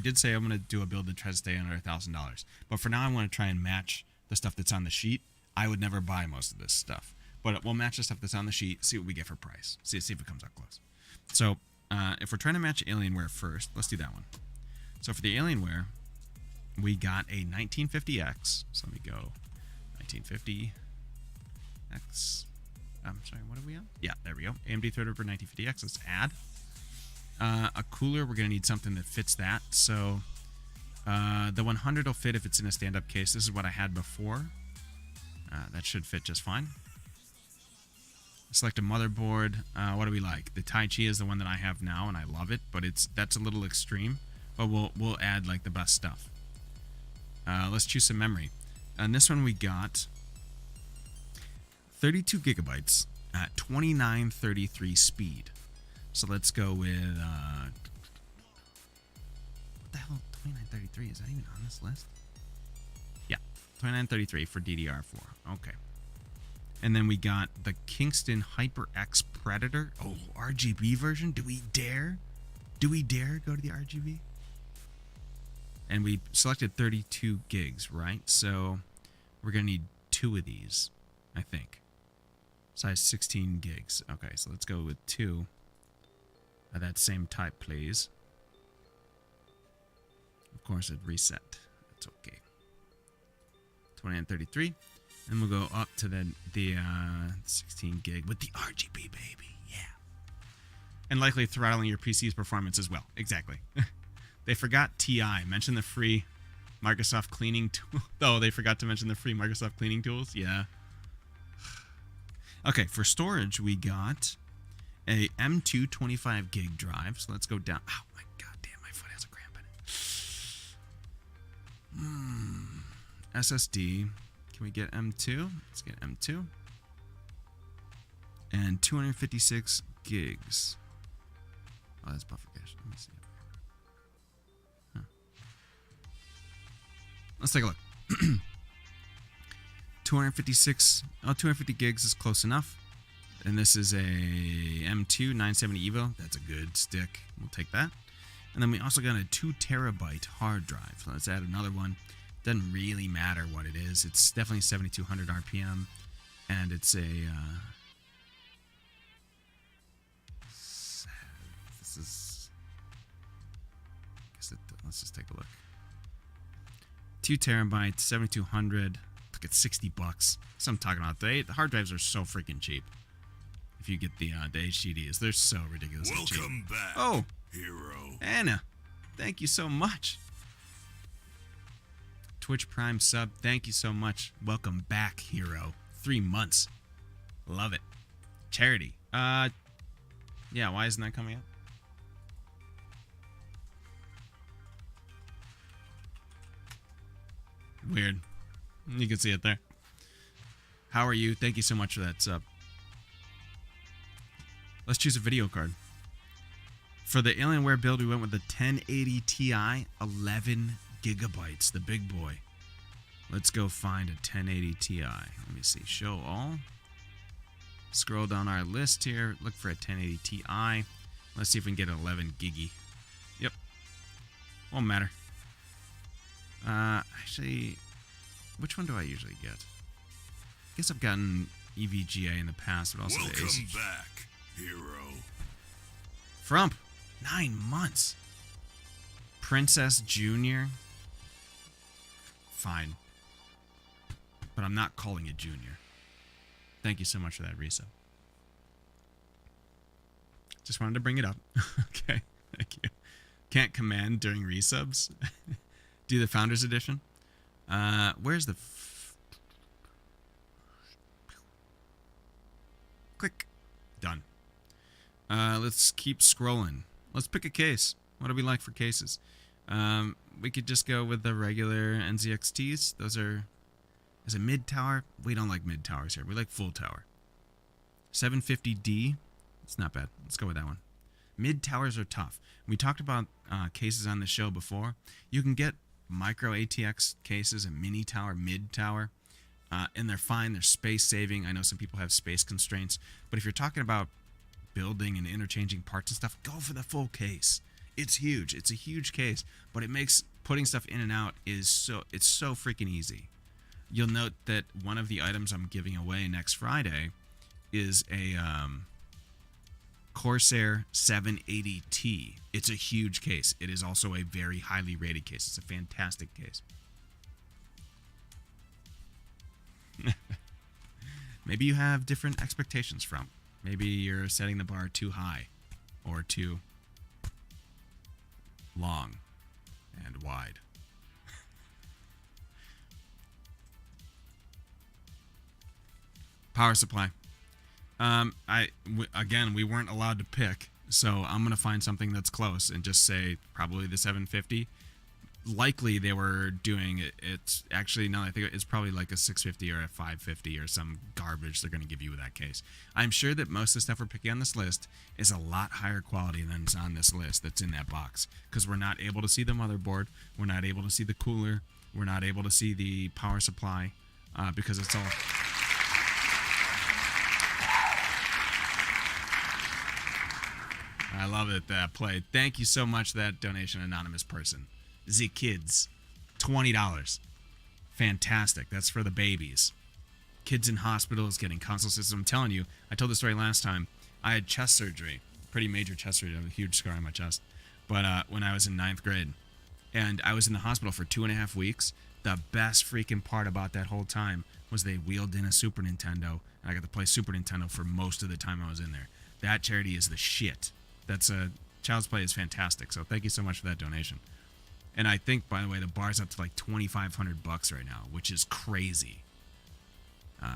did say I'm going to do a build that tries to stay under $1,000. But for now, I want to try and match the stuff that's on the sheet. I would never buy most of this stuff. But we'll match the stuff that's on the sheet, see what we get for price. See if it comes out close. So, if we're trying to match Alienware first, let's do that one. So for the Alienware, we got a 1950X. So let me go 1950X. I'm sorry, what are we on? Yeah, there we go. AMD Threadripper 1950X. Let's add. A cooler, we're going to need something that fits that. So the 100 will fit if it's in a stand-up case. This is what I had before. That should fit just fine. Select a motherboard. What do we like? The Tai Chi is the one that I have now, and I love it, but that's a little extreme. But we'll add like the best stuff. Let's choose some memory. On this one, we got 32 gigabytes at 2933 speed. So let's go with what the hell? 2933? Is that even on this list? Yeah, 2933 for DDR4. Okay. And then we got the Kingston HyperX Predator. Oh, RGB version. Do we dare? Do we dare go to the RGB? And we selected 32 gigs, right? So we're going to need 2 of these, I think. Size 16 gigs. Okay, so let's go with 2 of that same type, please. Of course, it reset. That's okay. 2933. And we'll go up to the 16 gig with the RGB, baby. Yeah. And likely throttling your PC's performance as well. Exactly. They forgot TI. Mention the free Microsoft cleaning tool. Oh, they forgot to mention the free Microsoft cleaning tools. Yeah. Okay, for storage, we got a M2 25 gig drive. So let's go down. Oh my god damn, my foot has a cramp in it. SSD. Can we get M2? Let's get M2. And 256 gigs. Oh, that's buffer cache. Let me see. Huh. Let's take a look. 256. Oh, 250 gigs is close enough. And this is a M2 970 Evo. That's a good stick. We'll take that. And then we also got a 2 terabyte hard drive. So let's add another one. Doesn't really matter what it is. It's definitely 7200 RPM. And it's a... this is... let's just take a look. 2 terabytes, 7200. Look at $60. That's what I'm talking about. The hard drives are so freaking cheap. If you get the HDDs, they're so ridiculously cheap. Welcome back, oh, hero. Anna, thank you so much. Twitch Prime sub, thank you so much. Welcome back, hero. 3 months. Love it. Charity. Yeah, why isn't that coming up? Weird. You can see it there. How are you? Thank you so much for that sub. Let's choose a video card. For the Alienware build, we went with the 1080 Ti, 11 gigabytes, the big boy. Let's go find a 1080 Ti. Let me see. Show all. Scroll down our list here. Look for a 1080 Ti. Let's see if we can get an 11 giggy. Yep. Won't matter. Actually, which one do I usually get? I guess I've gotten EVGA in the past, but also the AC. Welcome back, hero. Frump, 9 months. Princess Junior. Fine. But I'm not calling it Junior. Thank you so much for that resub. Just wanted to bring it up. Okay, thank you. Can't command during resubs. Do the Founders Edition. Where's the... Click. Done. Let's keep scrolling. Let's pick a case. What do we like for cases? We could just go with the regular NZXTs. Those are... Is it mid-tower? We don't like mid-towers here. We like full tower. 750D. It's not bad. Let's go with that one. Mid-towers are tough. We talked about cases on the show before. You can get micro ATX cases, a mini tower, mid-tower. And they're fine. They're space-saving. I know some people have space constraints. But if you're talking about building and interchanging parts and stuff, go for the full case. It's huge. It's a huge case. But it makes putting stuff in and out it's so freaking easy. You'll note that one of the items I'm giving away next Friday is a Corsair 780T. It's a huge case. It is also a very highly rated case. It's a fantastic case. Maybe you have different expectations from. Maybe you're setting the bar too high or too long and wide. Power supply. Again, we weren't allowed to pick, so I'm gonna find something that's close and just say probably the 750. Likely they were doing it. It's actually, no, I think it's probably like a 650 or a 550 or some garbage they're gonna give you with that case. I'm sure that most of the stuff we're picking on this list is a lot higher quality than is on this list that's in that box, because we're not able to see the motherboard, we're not able to see the cooler, we're not able to see the power supply, because it's all. I love it, that play. Thank you so much for that donation, anonymous person. Z Kids, $20. Fantastic. That's for the babies. Kids in hospitals getting console systems. I'm telling you, I told the story last time. I had chest surgery, pretty major chest surgery. I have a huge scar on my chest. But when I was in 9th grade, And I was in the hospital for 2.5 weeks. The best freaking part about that whole time was they wheeled in a Super Nintendo. And I got to play Super Nintendo for most of the time I was in there. That charity is the shit. Child's Play is fantastic. So thank you so much for that donation. And I think, by the way, the bar's up to like $2,500 right now, which is crazy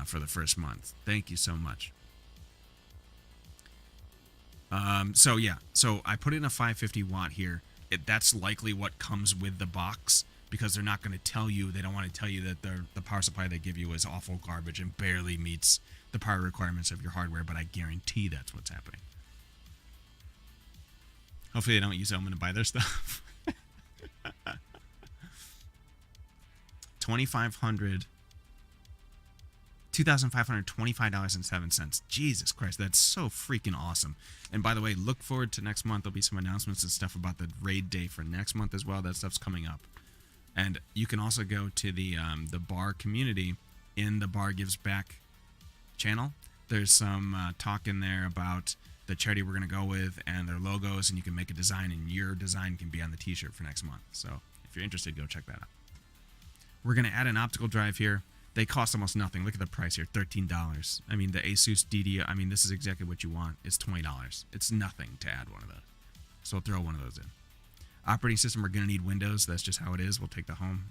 for the first month. Thank you so much. So I put in a 550 watt here. That's likely what comes with the box, because they're not going to tell you. They don't want to tell you that the power supply they give you is awful garbage and barely meets the power requirements of your hardware. But I guarantee that's what's happening. Hopefully they don't use Omen to buy their stuff. $2,525.07. Jesus Christ, that's so freaking awesome. And by the way, look forward to next month. There'll be some announcements and stuff about the raid day for next month as well. That stuff's coming up. And you can also go to the bar community in the Bar Gives Back channel. There's some talk in there about the charity we're going to go with and their logos, and you can make a design, and your design can be on the t-shirt for next month. So if you're interested, go check that out. We're going to add an optical drive here. They cost almost nothing. Look at the price here, $13. I mean, the Asus DDI, this is exactly what you want. It's $20. It's nothing to add one of those. So I'll throw one of those in. Operating system, we're going to need Windows. That's just how it is. We'll take the home.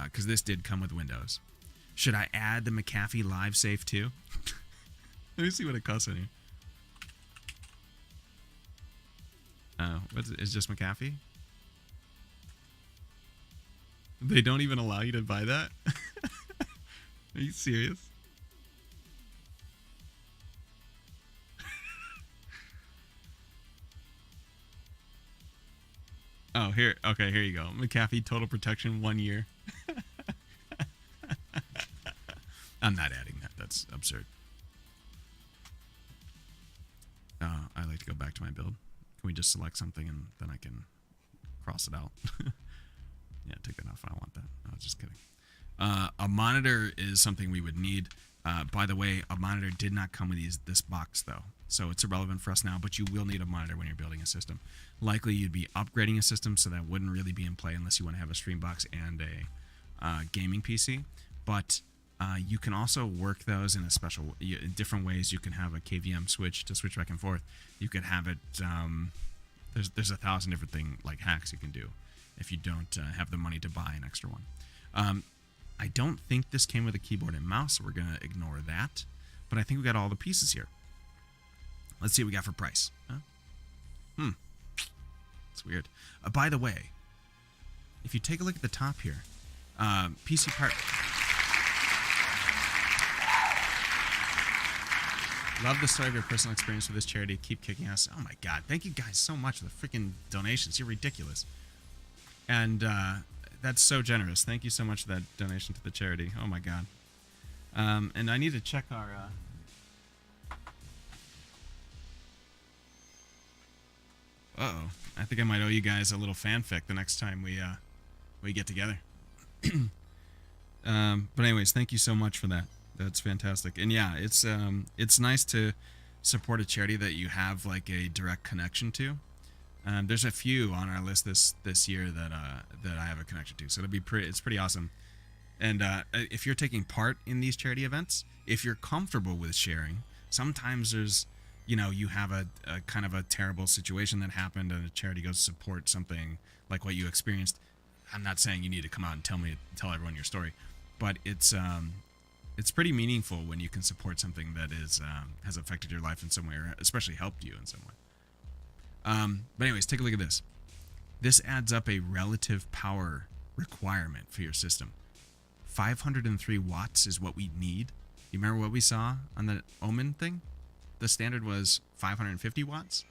Because this did come with Windows. Should I add the McAfee Live Safe too? Let me see what it costs in here. Oh, it's just McAfee? They don't even allow you to buy that? Are you serious? Oh, here. Okay, here you go. McAfee Total Protection 1 year. I'm not adding that. That's absurd. I like to go back to my build. Can we just select something and then I can cross it out? Yeah, take that off. I don't want that. I was just kidding. A monitor is something we would need. By the way, a monitor did not come with this box, though. So it's irrelevant for us now, but you will need a monitor when you're building a system. Likely you'd be upgrading a system, so that wouldn't really be in play unless you want to have a stream box and a gaming PC. But you can also work those in in different ways. You can have a KVM switch to switch back and forth. You could have it. There's 1,000 different hacks you can do if you don't have the money to buy an extra one. I don't think this came with a keyboard and mouse, so we're going to ignore that. But I think we got all the pieces here. Let's see what we got for price. It's weird. By the way, if you take a look at the top here, PC part. Love the story of your personal experience with this charity. Keep kicking ass. Oh my God. Thank you guys so much for the freaking donations. You're ridiculous. And that's so generous. Thank you so much for that donation to the charity. Oh my God. And I need to check our... Uh-oh. I think I might owe you guys a little fanfic the next time we get together. But anyways, thank you so much for that. That's fantastic. And yeah, it's nice to support a charity that you have like a direct connection to. There's a few on our list this year that I have a connection to, so it's pretty awesome. And if you're taking part in these charity events, if you're comfortable with sharing, sometimes there's you have a kind of a terrible situation that happened, and a charity goes to support something like what you experienced. I'm not saying you need to come out and tell everyone your story, but it's pretty meaningful when you can support something that has affected your life in some way, or especially helped you in some way. But anyways, take a look at this. This adds up a relative power requirement for your system. 503 watts is what we need. You remember what we saw on the Omen thing? The standard was 550 watts.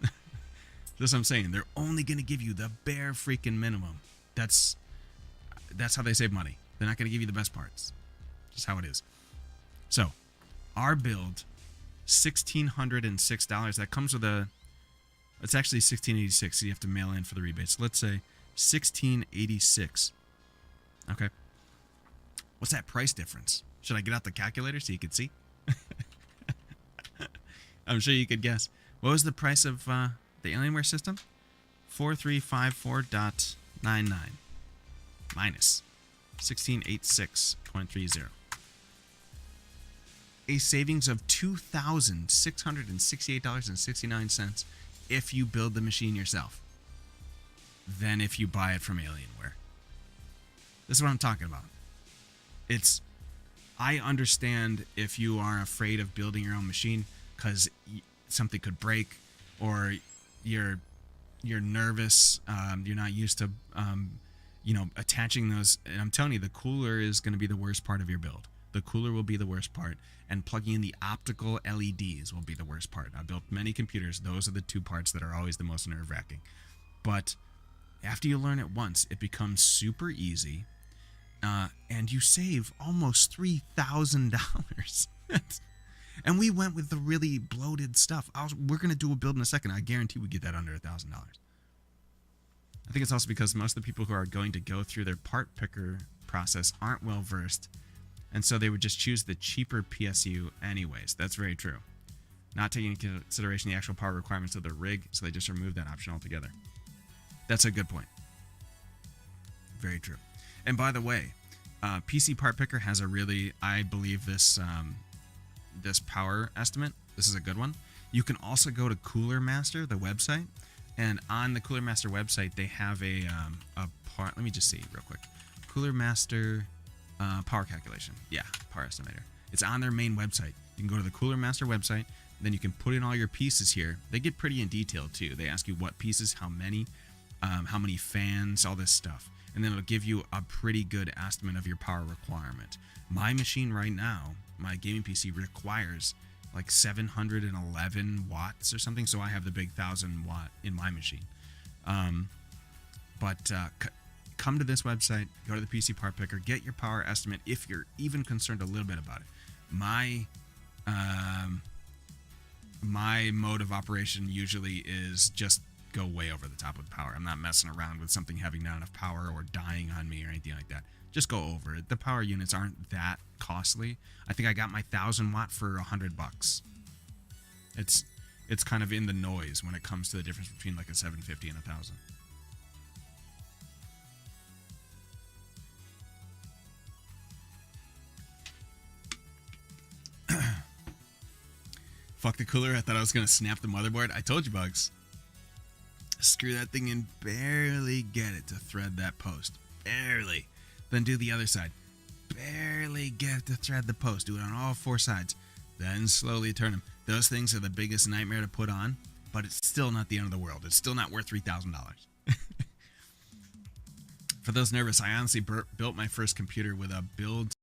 That's what I'm saying. They're only going to give you the bare freaking minimum. That's how they save money. They're not going to give you the best parts. Just how it is. So, our build, $1,606. That comes with it's actually $1,686, so you have to mail in for the rebates. So let's say $1,686. Okay. What's that price difference? Should I get out the calculator so you can see? I'm sure you could guess. What was the price of the Alienware system? 4354.99 minus 1686.30. A savings of $2,668.69 if you build the machine yourself than if you buy it from Alienware. This is what I'm talking about. I understand if you are afraid of building your own machine because something could break, or you're nervous, you're not used to attaching those. And I'm telling you, the cooler is going to be the worst part of your build. The cooler will be the worst part, and plugging in the optical LEDs will be the worst part. I built many computers. Those are the two parts that are always the most nerve-wracking. But after you learn it once, it becomes super easy, and you save almost $3,000. And we went with the really bloated stuff. We're going to do a build in a second. I guarantee we get that under $1,000. I think it's also because most of the people who are going to go through their part picker process aren't well versed, and so they would just choose the cheaper PSU anyways. That's very true. Not taking into consideration the actual power requirements of the rig, so they just remove that option altogether. That's a good point. Very true. And by the way, PC Part Picker has a really, I believe this power estimate. This is a good one. You can also go to Cooler Master, the website, and on the Cooler Master website, they have a part. Let me just see real quick. Cooler Master power calculation. Yeah, power estimator. It's on their main website. You can go to the Cooler Master website. Then you can put in all your pieces here. They get pretty in detail too. They ask you what pieces, how many fans, all this stuff. And then it'll give you a pretty good estimate of your power requirement. My machine right now, my gaming PC, requires like 711 watts or something, so I have the big 1,000 watt in my machine. Come to this website, go to the PC Part Picker, get your power estimate if you're even concerned a little bit about it. My mode of operation usually is just go way over the top with power. I'm not messing around with something having not enough power or dying on me or anything like that. Just go over it. The power units aren't that costly. I think I got my 1,000 watt for $100. It's kind of in the noise when it comes to the difference between like a 750 and 1,000. Fuck the cooler. I thought I was going to snap the motherboard. I told you, Bugs. Screw that thing and barely get it to thread that post. Barely. Then do the other side. Barely get it to thread the post. Do it on all four sides. Then slowly turn them. Those things are the biggest nightmare to put on, but it's still not the end of the world. It's still not worth $3,000. For those nervous, I honestly built my first computer with a build